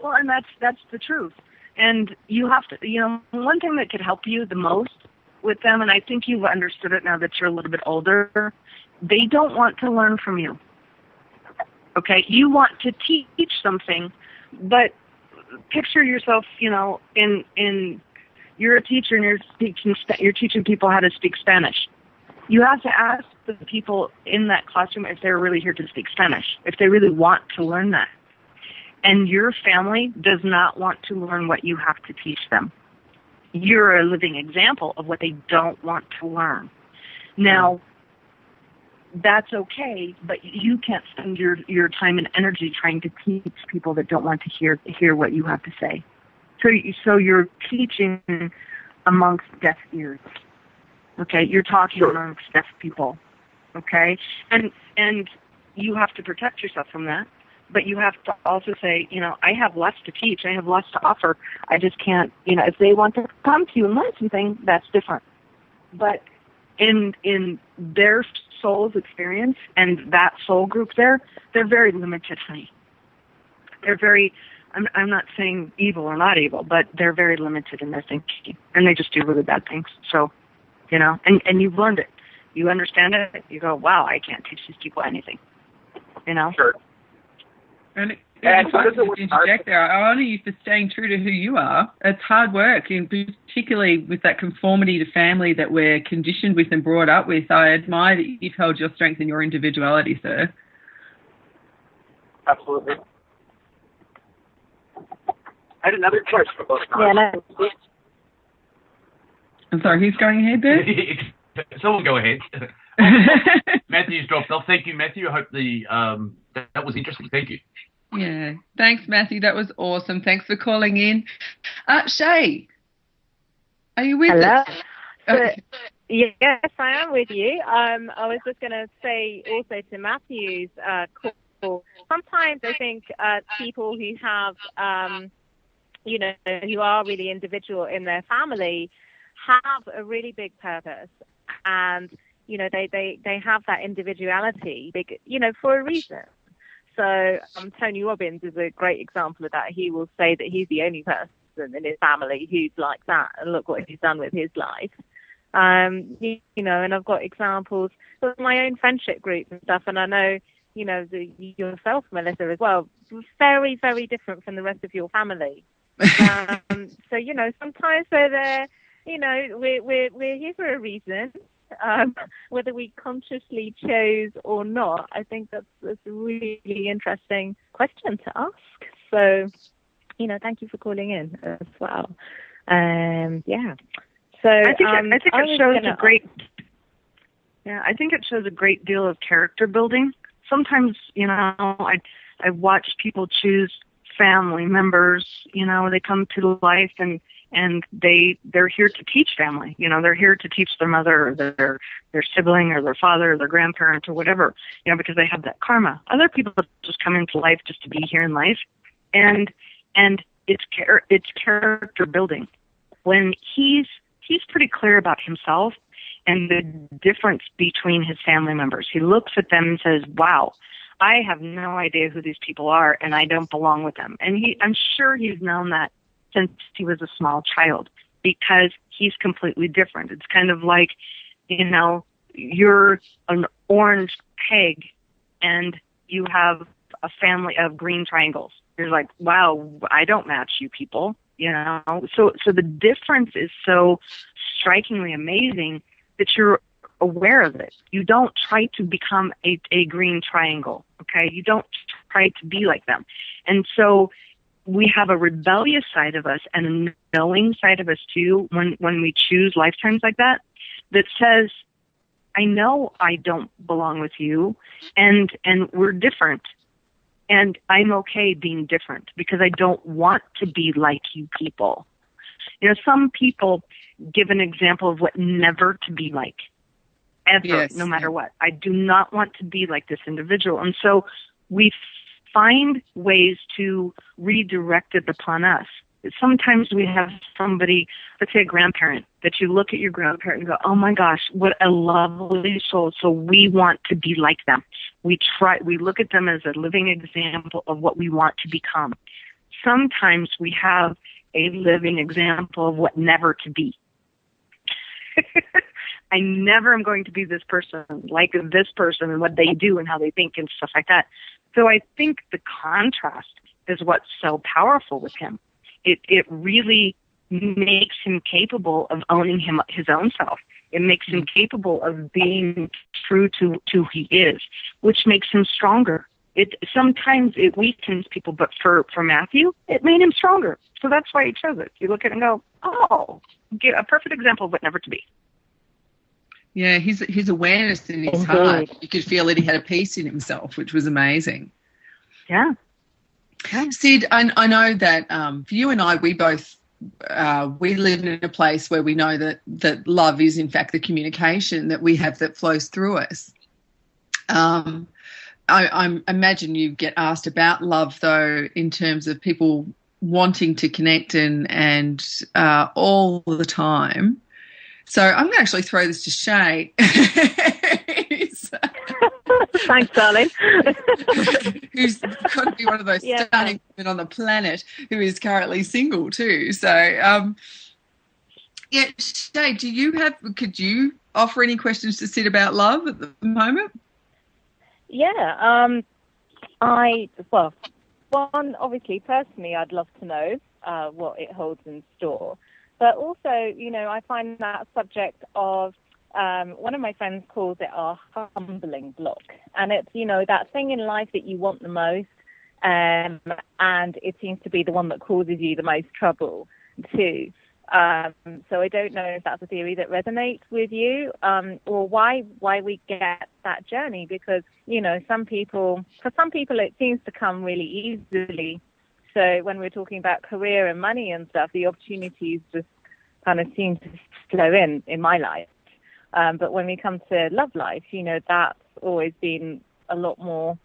Well, and that's the truth. And you have to, you know, one thing that could help you the most with them, and I think you've understood it now that you're a little bit older, they don't want to learn from you. Okay? You want to teach something, but picture yourself, you know, in you're a teacher and you're teaching people how to speak Spanish. You have to ask the people in that classroom if they're really here to speak Spanish, if they really want to learn that. And your family does not want to learn what you have to teach them. You're a living example of what they don't want to learn. Now, that's okay, but you can't spend your time and energy trying to teach people that don't want to hear what you have to say. So you're teaching amongst deaf ears. Okay, you're talking amongst deaf people. Okay, and you have to protect yourself from that. But you have to also say, you know, I have less to teach. I have less to offer. I just can't, you know, if they want to come to you and learn something, that's different. But in their soul's experience and that soul group there, they're very limited, honey. They're very, I'm not saying evil or not evil, but they're very limited in their thinking. And they just do really bad things. So, you know, and you've learned it. You understand it. You go, wow, I can't teach these people anything. You know? Sure. And if I could just interject there, I honor you for staying true to who you are. It's hard work, and particularly with that conformity to family that we're conditioned with and brought up with. I admire that you've held your strength and your individuality, sir. Absolutely. I had another question about that. Yeah, I'm sorry, who's going ahead there? Someone go ahead. Matthew's dropped off. Thank you, Matthew. I hope that was interesting. Thank you. Yeah. Thanks, Matthew. That was awesome. Thanks for calling in. Shay, are you with us? Okay. Yes, I am with you. I was just going to say also to Matthew's call, sometimes I think people who have, you know, who are really individual in their family have a really big purpose, and you know they have that individuality, you know, for a reason. So Tony Robbins is a great example of that. He will say that he's the only person in his family who's like that, and look what he's done with his life. You know, and I've got examples of my own friendship group and stuff, and I know, you know, yourself, Melissa, as well, very, very different from the rest of your family. So, you know, sometimes we're there, you know, we're here for a reason. Whether we consciously chose or not, I think that's a really interesting question to ask. So, you know, thank you for calling in as well. Yeah. So I think it shows a great. Yeah, I think it shows a great deal of character building. Sometimes, you know, I watch people choose family members. You know, they come to life and they're here to teach family. You know, they're here to teach their mother or their sibling or their father or their grandparent or whatever, you know, because they have that karma. Other people just come into life just to be here in life, and it's character building. When he's pretty clear about himself and the difference between his family members. He looks at them and says, wow, I have no idea who these people are and I don't belong with them. And I'm sure he's known that since he was a small child, because he's completely different. It's kind of like, you know, you're an orange peg and you have a family of green triangles. You're like, wow, I don't match you people, you know? So the difference is so strikingly amazing that you're aware of it. You don't try to become a green triangle, okay? You don't try to be like them. And so we have a rebellious side of us and a knowing side of us too when we choose lifetimes like that says, I know I don't belong with you, and we're different. And I'm okay being different because I don't want to be like you people. You know, some people give an example of what never to be like, ever, yes, no matter what. I do not want to be like this individual. And so we find ways to redirect it upon us. Sometimes we have somebody, let's say a grandparent, that you look at your grandparent and go, oh my gosh, what a lovely soul. So we want to be like them. We look at them as a living example of what we want to become. Sometimes we have a living example of what never to be. I never am going to be this person, like this person and what they do and how they think and stuff like that. So I think the contrast is what's so powerful with him. It really makes him capable of owning his own self. It makes him capable of being true to who he is, which makes him stronger. Sometimes it weakens people, but for Matthew, it made him stronger. So that's why he chose it. You look at it and go, oh, a perfect example of what never to be. Yeah, his awareness in his heart, you could feel that he had a peace in himself, which was amazing. Yeah. Sid, I know that for you and I, we both we live in a place where we know that love is in fact the communication that we have that flows through us. I imagine you get asked about love though, in terms of people wanting to connect and all the time. So I'm going to actually throw this to Shay. Thanks, darling. Who's got to be one of those stunning women on the planet who is currently single too. So, Shay, could you offer any questions to Sid about love at the moment? Yeah. One, obviously, personally, I'd love to know what it holds in store. But also, I find that subject of, one of my friends calls it our humbling block. And it's, that thing in life that you want the most, and it seems to be the one that causes you the most trouble too. So I don't know if that's a theory that resonates with you, or why we get that journey, because, for some people it seems to come really easily. So when we're talking about career and money and stuff, the opportunities just kind of seem to flow in my life. But when we come to love life, that's always been a lot more,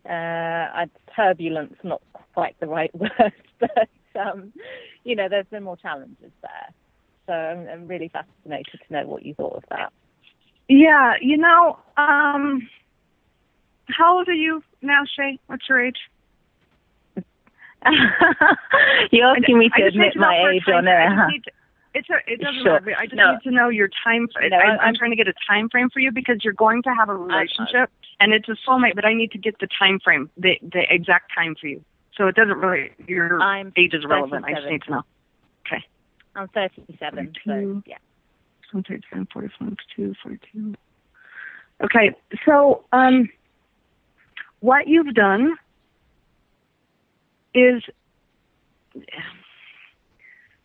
turbulence, not quite the right word, but, there's been more challenges there. So I'm really fascinated to know what you thought of that. Yeah, how old are you now, Shay? What's your age? You're asking me to admit my age on air. It doesn't matter. I just need to know your time. I'm trying to get a time frame for you, because you're going to have a relationship, and it's a soulmate. But I need to get the time frame, the exact time for you. So it doesn't really, your age is irrelevant. 37. I just need to know. Okay. I'm 37. 42, so yeah. I'm 37, 45, 42. Okay. So what you've done is,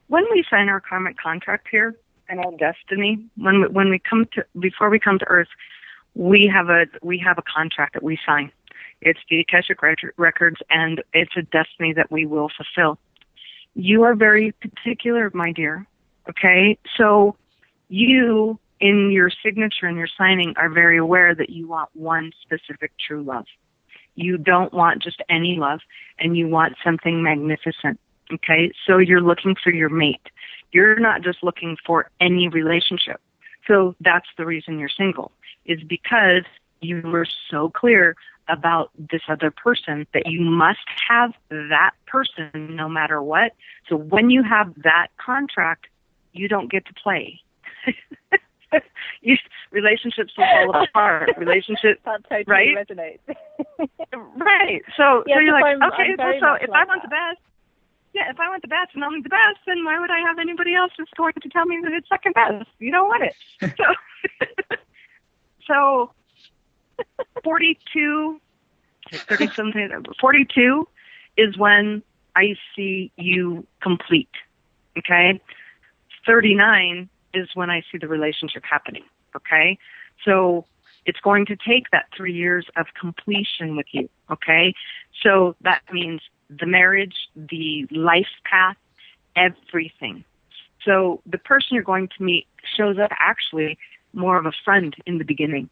when we sign our karmic contract here and our destiny, when we come to, before we come to Earth, we have a contract that we sign. It's the Akashic Records, and it's a destiny that we will fulfill. You are very particular, my dear. Okay, so you, in your signature and your signing, are very aware that you want one specific true love. You don't want just any love, and you want something magnificent. Okay, so you're looking for your mate. You're not just looking for any relationship. So that's the reason you're single, is because you were so clear about this other person that you must have that person no matter what. So when you have that contract, you don't get to play. Relationships will fall apart. Relationships, that totally right? resonates. Right. So you're like, okay, so if I want the best, if I want the best and only the best, then why would I have anybody else that's going to tell me that it's second best? You don't want it. So 42 is when I see you complete. Okay? 39 is when I see the relationship happening. Okay? So it's going to take that 3 years of completion with you. Okay? So that means the marriage, the life path, everything. So the person you're going to meet shows up actually more of a friend in the beginning.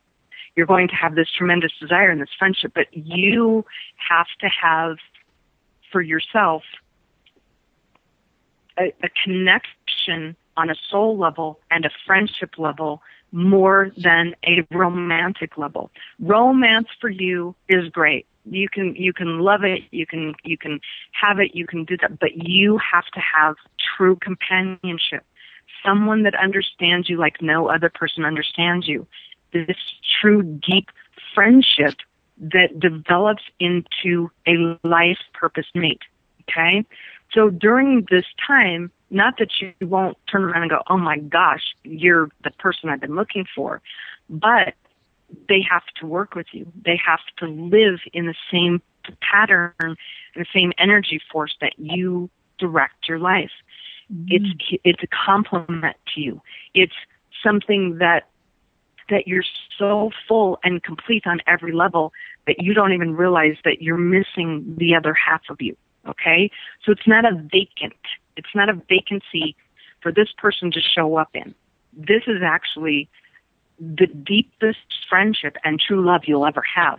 You're going to have this tremendous desire and this friendship, but you have to have for yourself a connection on a soul level and a friendship level more than a romantic level. Romance for you is great. You can love it, you can have it, you can do that, but you have to have true companionship. Someone that understands you like no other person understands you. This true deep friendship that develops into a life purpose mate. Okay? So during this time, not that you won't turn around and go, oh my gosh, you're the person I've been looking for, but they have to work with you. They have to live in the same pattern and the same energy force that you direct your life. Mm-hmm. It's a complement to you. It's something that you're so full and complete on every level that you don't even realize that you're missing the other half of you. Okay? So it's not a vacant. It's not a vacancy for this person to show up in. This is actually the deepest friendship and true love you'll ever have.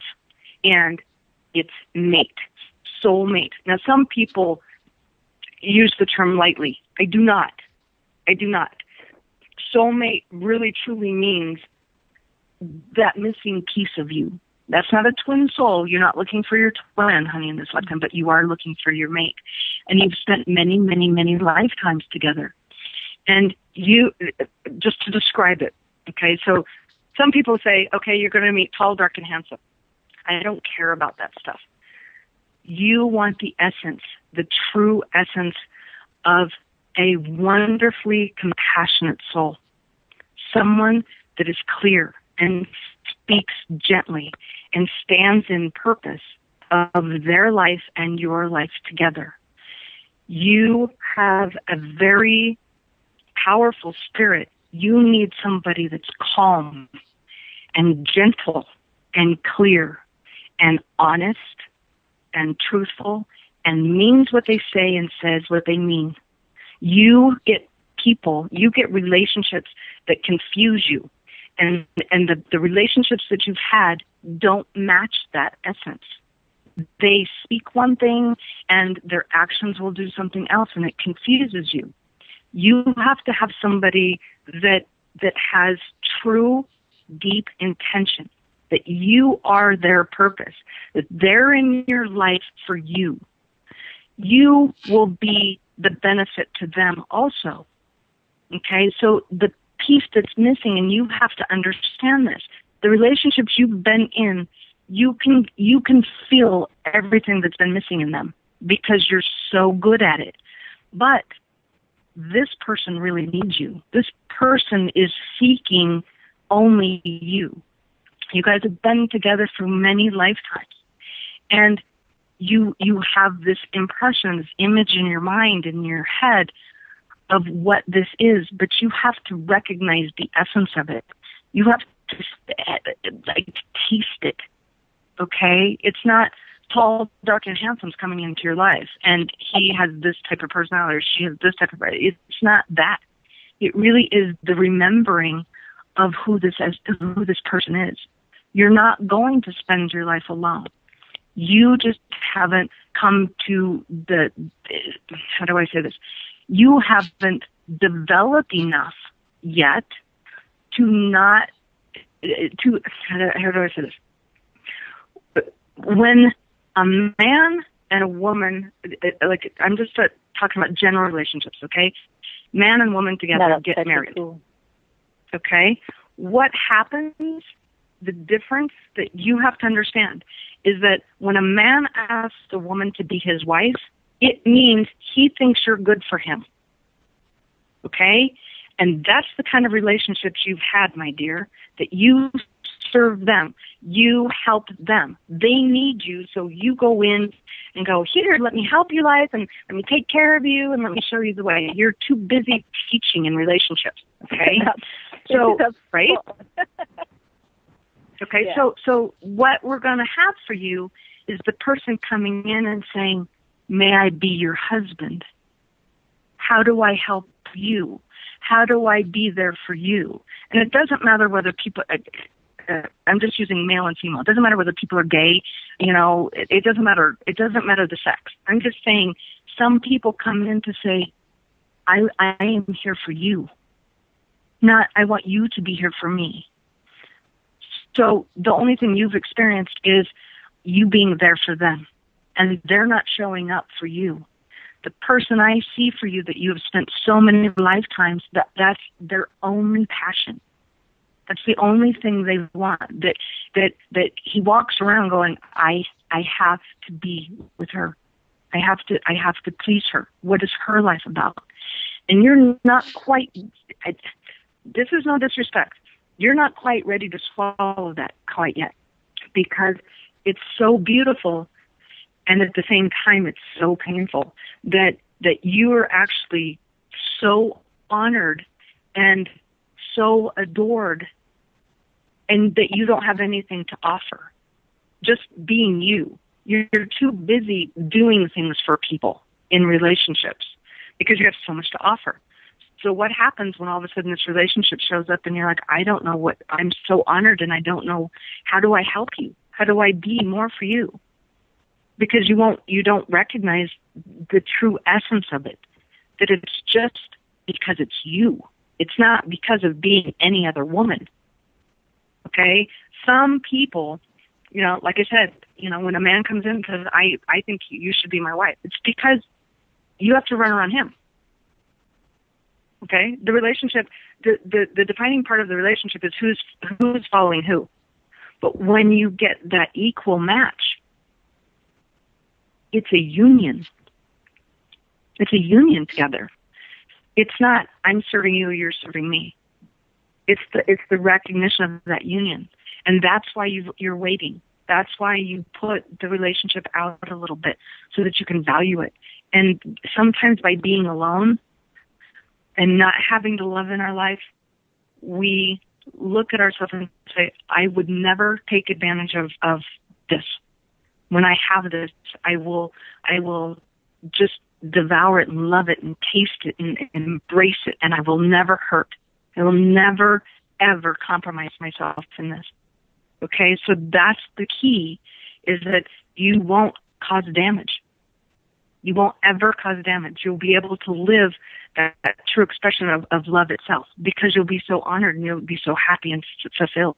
And it's mate, soulmate. Now, some people use the term lightly. I do not. Soulmate really truly means that missing piece of you. That's not a twin soul. You're not looking for your twin, honey, in this lifetime, but you are looking for your mate. And you've spent many, many, many lifetimes together. And you, just to describe it, okay, so some people say, okay, you're going to meet tall, dark, and handsome. I don't care about that stuff. You want the essence, the true essence of a wonderfully compassionate soul. Someone that is clear and speaks gently and stands in purpose of their life and your life together. You have a very powerful spirit. You need somebody that's calm and gentle and clear and honest and truthful and means what they say and says what they mean. You get relationships that confuse you. And the relationships that you've had don't match that essence. They speak one thing and their actions will do something else, and it confuses you. You have to have somebody that has true, deep intention, that you are their purpose, that they're in your life for you. You will be the benefit to them also. Okay, so the piece that's missing, and you have to understand this, the relationships you've been in, you can feel everything that's been missing in them because you're so good at it. But this person really needs you. This person is seeking only you. You guys have been together through many lifetimes. And you have this impression, this image in your mind, in your head of what this is, but you have to recognize the essence of it. You have to taste it. Okay? It's not tall, dark, and handsome's coming into your life, and he has this type of personality, or she has this type of. It's not that. It really is the remembering of who this person is. You're not going to spend your life alone. You just haven't come to the. How do I say this? You haven't developed enough yet to not. How do I say this? When a man and a woman, like I'm just talking about general relationships, okay? Man and woman together get married. Cool. Okay? What happens, the difference that you have to understand is that when a man asks a woman to be his wife, it means he thinks you're good for him. Okay? And that's the kind of relationships you've had, my dear, that you serve them. You help them. They need you, so you go in and go, here, let me help you, life, and let me take care of you, and let me show you the way. You're too busy teaching in relationships, okay? So, right? Okay, yeah. So what we're going to have for you is the person coming in and saying, may I be your husband? How do I help you? How do I be there for you? And it doesn't matter whether people, I'm just using male and female. It doesn't matter whether people are gay, you know, it doesn't matter. It doesn't matter the sex. I'm just saying some people come in to say, I am here for you. Not, I want you to be here for me. So the only thing you've experienced is you being there for them, and they're not showing up for you. The person I see for you that you have spent so many lifetimes, that's their only passion. That's the only thing they want. That he walks around going, I have to be with her. I have to please her. What is her life about? And you're not quite. This is no disrespect. You're not quite ready to swallow that quite yet, because it's so beautiful, and at the same time it's so painful that you are actually so honored and so adored, and that you don't have anything to offer. Just being you. You're too busy doing things for people in relationships because you have so much to offer. So what happens when all of a sudden this relationship shows up and you're like, I don't know what, I'm so honored and I don't know, how do I help you? How do I be more for you? Because you don't recognize the true essence of it, that it's just because it's you. It's not because of being any other woman. Okay? Some people, you know, like I said, you know, when a man comes in and says, I think you should be my wife, it's because you have to run around him. Okay? The relationship, the defining part of the relationship is who's following who. But when you get that equal match, it's a union. It's a union together. It's not, I'm serving you, you're serving me. It's the recognition of that union. And that's why you're waiting. That's why you put the relationship out a little bit so that you can value it. And sometimes by being alone and not having the love in our life, we look at ourselves and say, I would never take advantage of this. When I have this, I will just devour it and love it and taste it and embrace it, and I will never hurt. I will never, ever compromise myself in this. Okay, so that's the key, is that you won't cause damage. You won't ever cause damage. You'll be able to live that true expression of love itself, because you'll be so honored and you'll be so happy and fulfilled.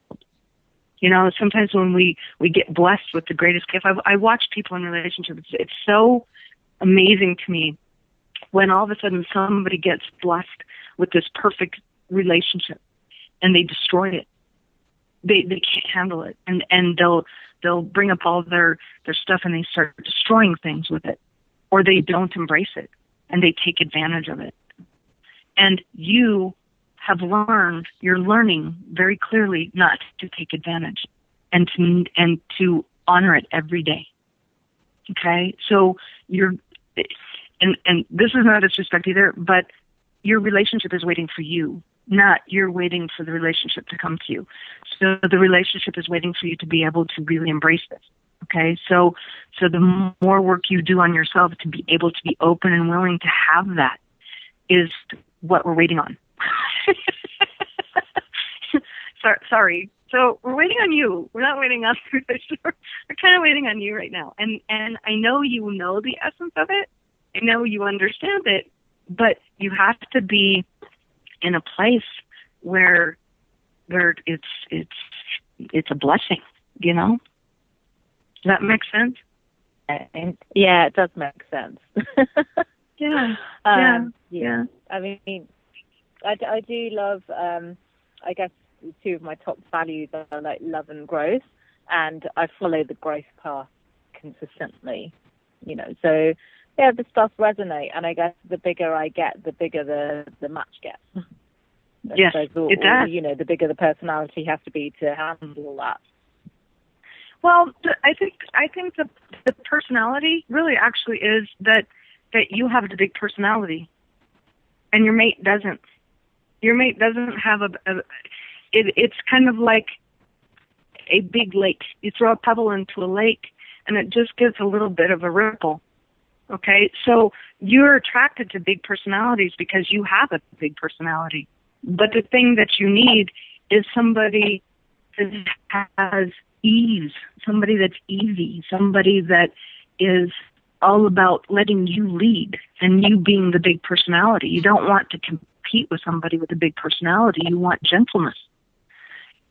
You know, sometimes when we get blessed with the greatest gift, I watch people in relationships. It's so amazing to me when all of a sudden somebody gets blessed with this perfect relationship and they destroy it. They can't handle it, and they'll bring up all their stuff and they start destroying things with it, or they don't embrace it and they take advantage of it. And you're learning very clearly not to take advantage and to honor it every day. Okay? So and this is not disrespect either, but your relationship is waiting for you, not you're waiting for the relationship to come to you. So the relationship is waiting for you to be able to really embrace this. Okay? So the more work you do on yourself to be able to be open and willing to have that is what we're waiting on. Sorry. So we're waiting on you. We're not waiting on the relationship. We're kind of waiting on you right now. And I know you know the essence of it. I know you understand it, but you have to be in a place where it's a blessing, you know? Does that make sense? Yeah, it does make sense. Yeah. I mean, I do love, I guess, two of my top values are like love and growth, and I follow the growth path consistently, you know, so yeah, the stuff resonate, and I guess the bigger I get, the bigger the match gets. Yes, it does. You know, the bigger the personality has to be to handle that. Well, I think the personality really actually is that you have the big personality, and your mate doesn't. Your mate doesn't have it's kind of like a big lake. You throw a pebble into a lake, and it just gives a little bit of a ripple. Okay, so you're attracted to big personalities because you have a big personality. But the thing that you need is somebody that has ease, somebody that's easy, somebody that is all about letting you lead and you being the big personality. You don't want to compete with somebody with a big personality. You want gentleness.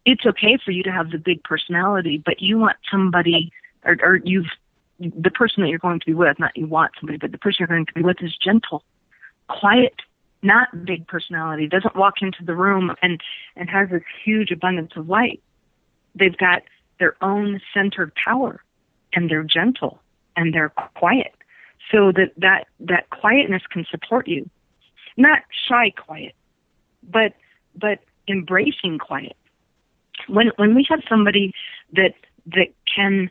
It's okay for you to have the big personality, but you want somebody, or the person that you're going to be with, not you want somebody, but the person you're going to be with is gentle, quiet, not big personality, doesn't walk into the room and has this huge abundance of light. They've got their own centered power, and they're gentle, and they're quiet. So that quietness can support you. Not shy quiet, but embracing quiet. When we have somebody that can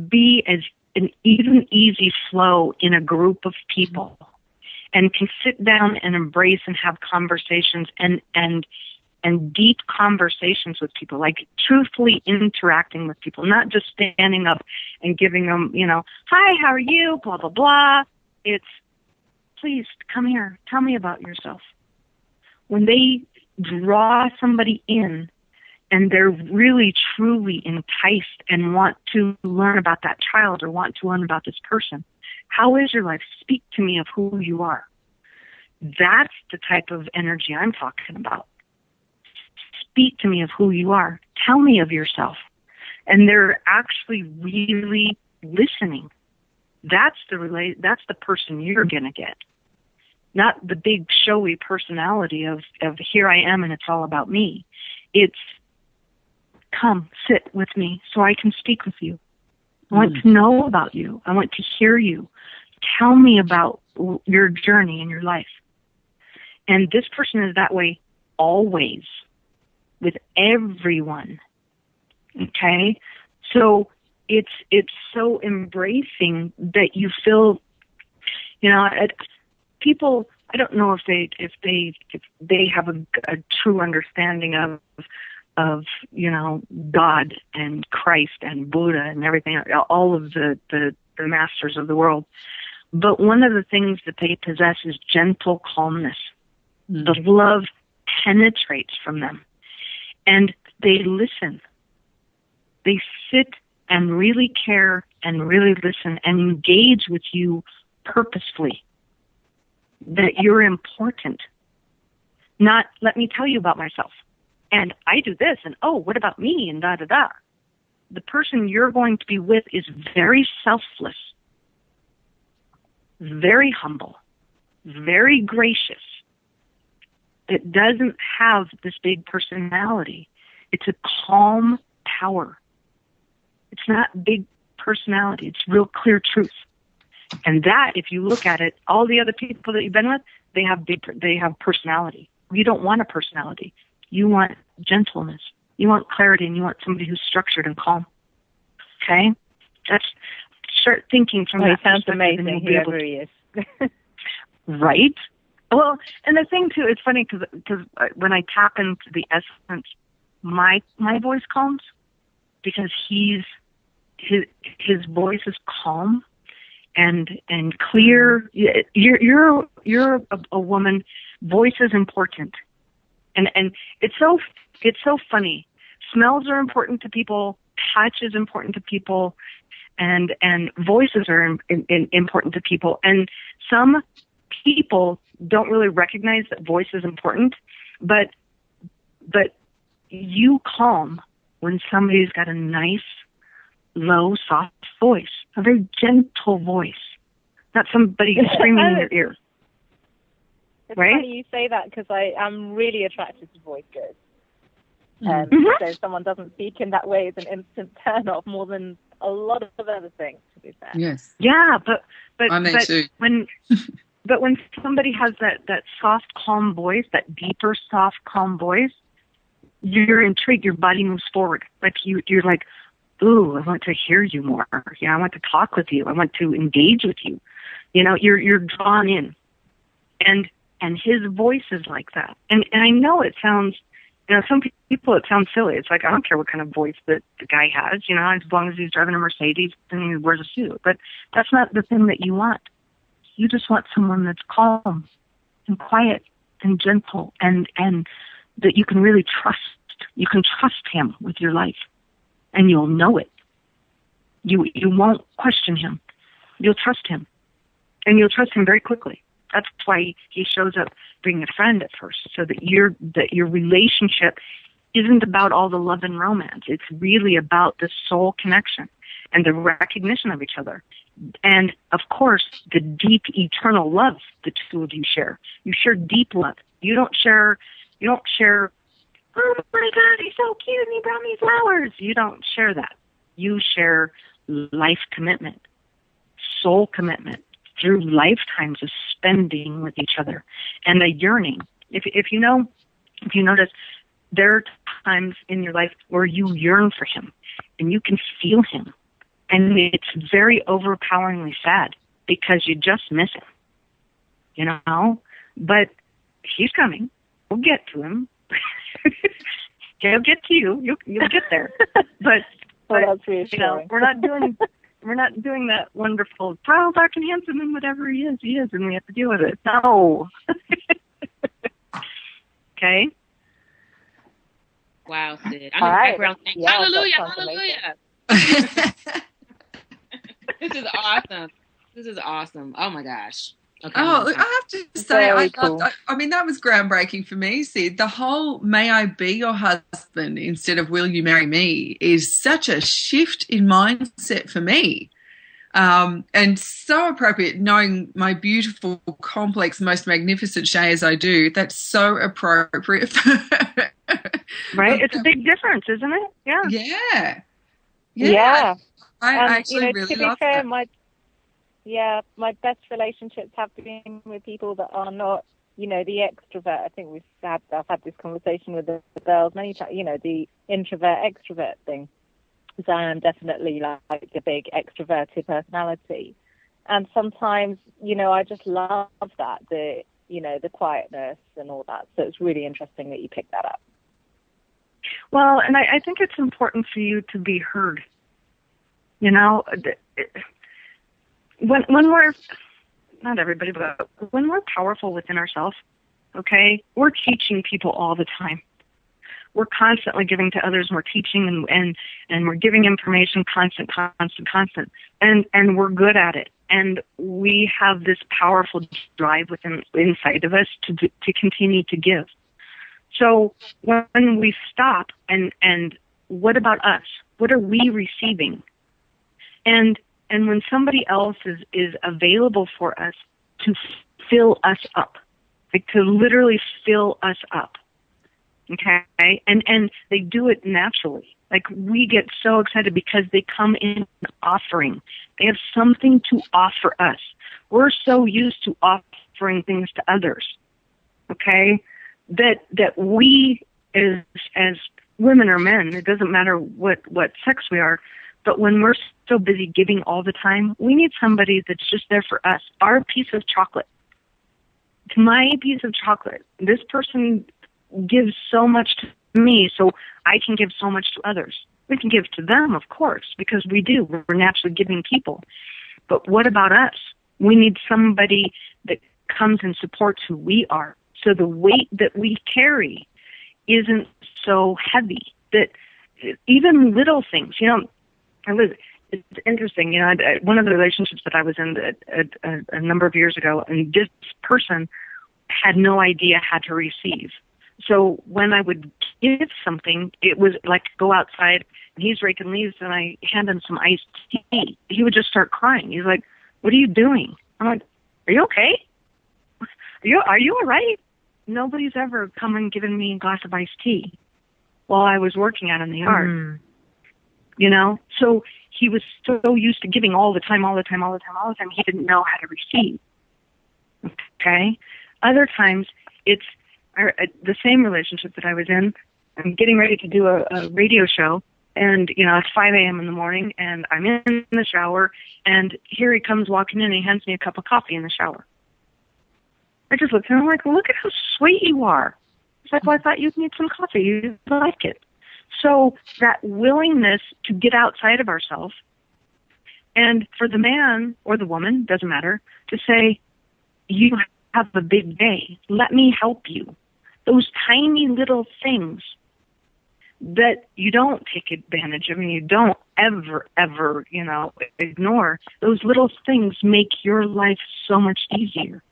be as an even easy flow in a group of people and can sit down and embrace and have conversations and deep conversations with people, like truthfully interacting with people, not just standing up and giving them, hi, how are you, blah, blah, blah. It's, please come here, tell me about yourself. When they draw somebody in and they're really, truly enticed and want to learn about that child or want to learn about this person, how is your life? Speak to me of who you are. That's the type of energy I'm talking about. Speak to me of who you are. Tell me of yourself. And they're actually really listening. That's the person you're going to get. Not the big showy personality of here I am and it's all about me. It's come, sit with me so I can speak with you. I want to know about you. I want to hear you. Tell me about your journey in your life. And this person is that way always, with everyone. Okay? So it's so embracing that you feel, people, I don't know if they have a true understanding of God and Christ and Buddha and everything, all of the masters of the world. But one of the things that they possess is gentle calmness. The love penetrates from them. And they listen. They sit and really care and really listen and engage with you purposefully. That you're important. Not, let me tell you about myself. And I do this, and oh, what about me, and da-da-da. The person you're going to be with is very selfless, very humble, very gracious. It doesn't have this big personality. It's a calm power. It's not big personality. It's real clear truth. And that, if you look at it, all the other people that you've been with, they have personality. You don't want a personality. You want gentleness. You want clarity, and you want somebody who's structured and calm. Okay? Start thinking from that sounds perspective. amazing, whoever he is. Right? Well, and the thing, too, it's funny because when I tap into the essence, my voice calms because his voice is calm and clear. You're a woman. Voice is important. And it's so funny. Smells are important to people. Touch is important to people, and voices are important to people. And some people don't really recognize that voice is important, but you calm when somebody's got a nice, low, soft voice, a very gentle voice, not somebody screaming in your ear. It's right? funny you say that because I'm really attracted to voice goods. And so if someone doesn't speak in that way, it's an instant turn off more than a lot of other things, to be fair. Yes. Yeah, but I need to. when somebody has that soft, calm voice, that deeper, soft, calm voice, you're intrigued. Your body moves forward. Like you're like, ooh, I want to hear you more. Yeah, I want to talk with you. I want to engage with you. You know, you're drawn in. And his voice is like that. And I know it sounds, you know, some people it sounds silly. It's like, I don't care what kind of voice that the guy has, you know, as long as he's driving a Mercedes and he wears a suit. But that's not the thing that you want. You just want someone that's calm and quiet and gentle and that you can really trust. You can trust him with your life, and you'll know it. You won't question him. You'll trust him, and you'll trust him very quickly. That's why he shows up being a friend at first, so that your relationship isn't about all the love and romance. It's really about the soul connection and the recognition of each other. And, of course, the deep, eternal love the two of you share. You share deep love. You don't share, oh, my God, he's so cute and he brought me flowers. You don't share that. You share life commitment, soul commitment, through lifetimes of spending with each other, and a yearning. If you notice, there are times in your life where you yearn for him, and you can feel him. And it's very overpoweringly sad because you just miss him, you know? But he's coming. We'll get to him. He'll get to you. You'll get there. But that's reassuring. You know, we're not doing that wonderful, proud, dark, and handsome, and whatever he is, and we have to deal with it. No. Okay? Wow, Sid. All right. Background saying, Yeah, hallelujah. This is awesome. Oh my gosh. Okay. Oh, look, I have to say, Very cool. I mean, that was groundbreaking for me, Sid. The whole "May I be your husband" instead of "Will you marry me" is such a shift in mindset for me. And so appropriate, knowing my beautiful, complex, most magnificent Shay as I do. That's so appropriate. Right? It's a big difference, isn't it? Yeah. Yeah. I actually really to be love fair, that. my best relationships have been with people that are not, the extrovert. I think I've had this conversation with the girls many times, the introvert extrovert thing. Because I am definitely like a big extroverted personality. And sometimes, I just love that, the quietness and all that. So it's really interesting that you picked that up. Well, and I think it's important for you to be heard. When we're, not everybody, but when we're powerful within ourselves, okay, we're teaching people all the time. We're constantly giving to others, and we're teaching and we're giving information constant. And we're good at it. And we have this powerful drive inside of us to continue to give. So when we stop and what about us? What are we receiving? And when somebody else is available for us to fill us up, like to literally fill us up, okay? And they do it naturally. Like we get so excited because they come in offering. They have something to offer us. We're so used to offering things to others, okay? That we as women or men, it doesn't matter what sex we are, but when we're so busy giving all the time, we need somebody that's just there for us. Our piece of chocolate. To my piece of chocolate, this person gives so much to me, so I can give so much to others. We can give to them, of course, because we do. We're naturally giving people. But what about us? We need somebody that comes and supports who we are. So the weight that we carry isn't so heavy. That even little things, it's interesting. One of the relationships that I was in a number of years ago, and this person had no idea how to receive. So when I would give something, it was like go outside and he's raking leaves and I hand him some iced tea. He would just start crying. He's like, "What are you doing?" I'm like, "Are you okay? Are you all right?" Nobody's ever come and given me a glass of iced tea while I was working out in the yard. So he was so used to giving all the time, he didn't know how to receive. Okay? Other times, it's the same relationship that I was in. I'm getting ready to do a radio show, and, it's 5 a.m. in the morning, and I'm in the shower, and here he comes walking in, and he hands me a cup of coffee in the shower. I just looked at him, I'm like, look at how sweet you are. He's like, well, I thought you'd need some coffee. You'd like it. So that willingness to get outside of ourselves, and for the man or the woman, doesn't matter, to say, you have a big day. Let me help you. Those tiny little things that you don't take advantage of and you don't ever, ignore. Those little things make your life so much easier.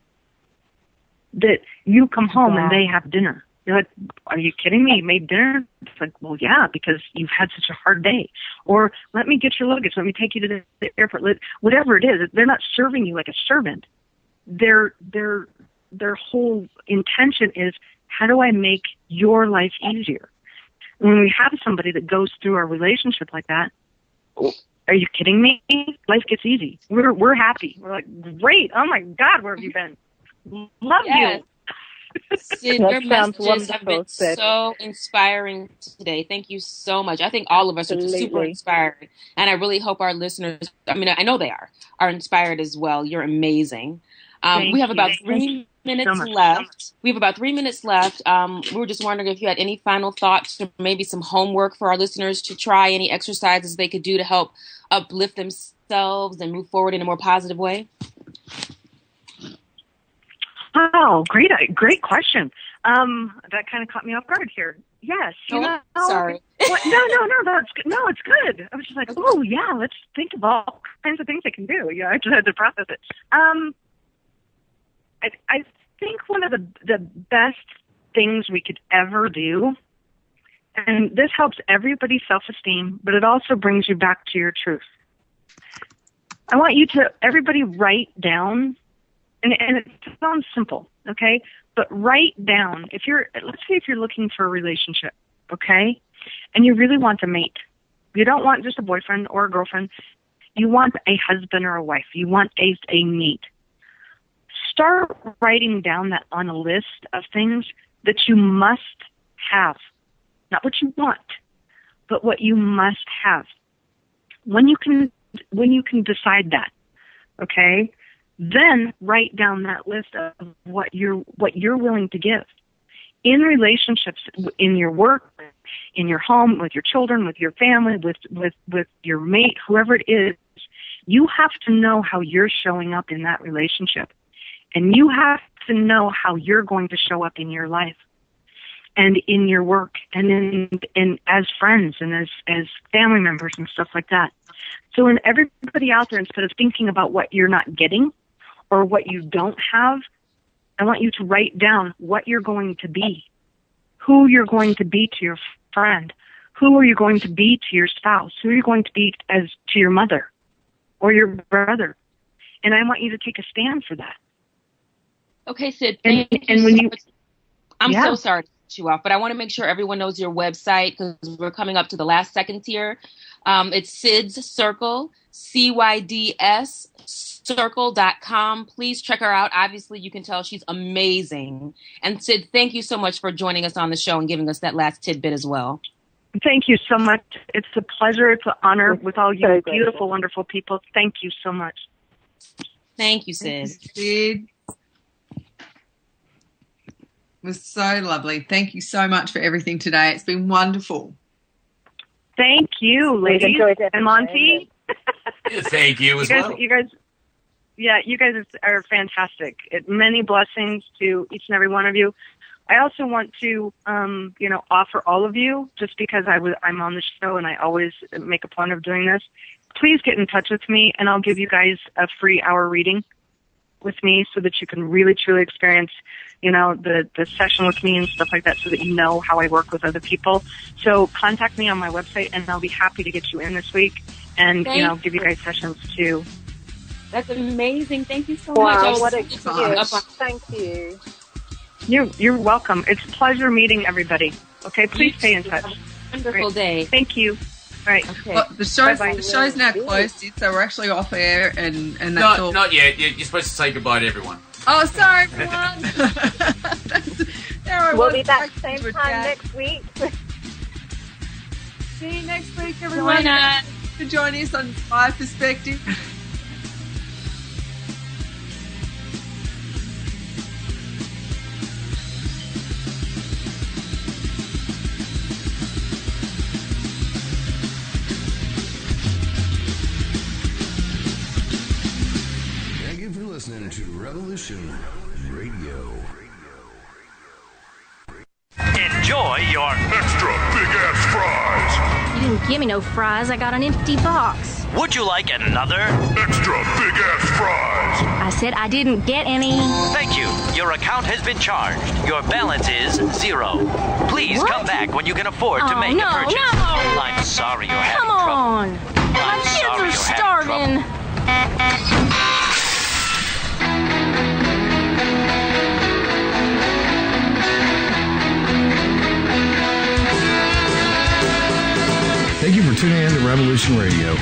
That you come home and they have dinner. You're like, are you kidding me? You made dinner? It's like, well, yeah, because you've had such a hard day. Or let me get your luggage. Let me take you to the airport. Whatever it is, they're not serving you like a servant. Their whole intention is, how do I make your life easier? When we have somebody that goes through our relationship like that, are you kidding me? Life gets easy. We're happy. We're like, great. Oh my God, where have you been? Love you. Sid, your messages have been so inspiring today. Thank you so much. I think all of us are super inspired, and I really hope our listeners, I know they are inspired as well. You're amazing. We have about 3 minutes left. We have about 3 minutes left. We were just wondering if you had any final thoughts or maybe some homework for our listeners to try, any exercises they could do to help uplift themselves and move forward in a more positive way. Oh, great question. That kind of caught me off guard here. Yes. Sorry. No, that's good. No, it's good. I was just like, oh yeah, let's think of all kinds of things I can do. Yeah, I just had to process it. I think one of the best things we could ever do, and this helps everybody's self-esteem, but it also brings you back to your truth. I want you to, everybody write down, and it sounds simple, okay? But write down, let's say if you're looking for a relationship, okay? And you really want a mate. You don't want just a boyfriend or a girlfriend. You want a husband or a wife. You want a mate. Start writing down that on a list of things that you must have. Not what you want, but what you must have. When you can decide that, okay, then write down that list of what you're willing to give. In relationships, in your work, in your home, with your children, with your family, with your mate, whoever it is, you have to know how you're showing up in that relationship. And you have to know how you're going to show up in your life and in your work and in as friends and as family members and stuff like that. So when everybody out there, instead of thinking about what you're not getting or what you don't have, I want you to write down what you're going to be, who you're going to be to your friend, who are you going to be to your spouse, who are you going to be to your mother or your brother. And I want you to take a stand for that. Okay, Sid, thank you so much. I'm so sorry to cut you off, but I want to make sure everyone knows your website because we're coming up to the last seconds here. It's Sid's Circle, CYDS circle.com. Please check her out. Obviously, you can tell she's amazing. And Sid, thank you so much for joining us on the show and giving us that last tidbit as well. Thank you so much. It's a pleasure. It's an honor with all you beautiful, wonderful people. Thank you so much. Thank you, Sid. Sid. It was so lovely. Thank you so much for everything today. It's been wonderful. Thank you, ladies and Monty. Thank you as well. You guys are fantastic. Many blessings to each and every one of you. I also want to, offer all of you, just because I'm on the show and I always make a point of doing this, please get in touch with me and I'll give you guys a free hour reading with me so that you can really, truly experience, the session with me and stuff like that so that you know how I work with other people. So contact me on my website and I'll be happy to get you in this week and, give you guys sessions too. That's amazing. Thank you so much. Wow, what a gift. Thank you. You're welcome. It's a pleasure meeting everybody. Okay, please stay in touch. Wonderful day. Thank you. All right. Okay. Well, the show's now closed, so we're actually off air, and that's all. Not yet. You're supposed to say goodbye to everyone. Oh, sorry, everyone. We'll be back same time next week. See you next week, everyone. Join us. For joining us on Spy Perspective. Thank you for listening to Revolution Radio. Enjoy your extra big-ass fries. You didn't give me no fries. I got an empty box. Would you like another? Extra big-ass fries. I said I didn't get any. Thank you. Your account has been charged. Your balance is 0. Please come back when you can afford to make a purchase. No. I'm sorry you're Come having on. trouble. My kids are starving. Thank you for tuning in to Revolution Radio.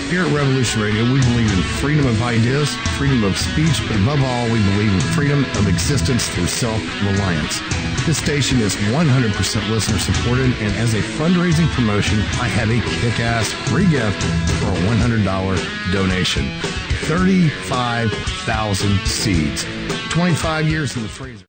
Here at Revolution Radio, we believe in freedom of ideas, freedom of speech, but above all, we believe in freedom of existence through self-reliance. This station is 100% listener supported, and as a fundraising promotion, I have a kick-ass free gift for a $100 donation. 35,000 seeds. 25 years in the freezer.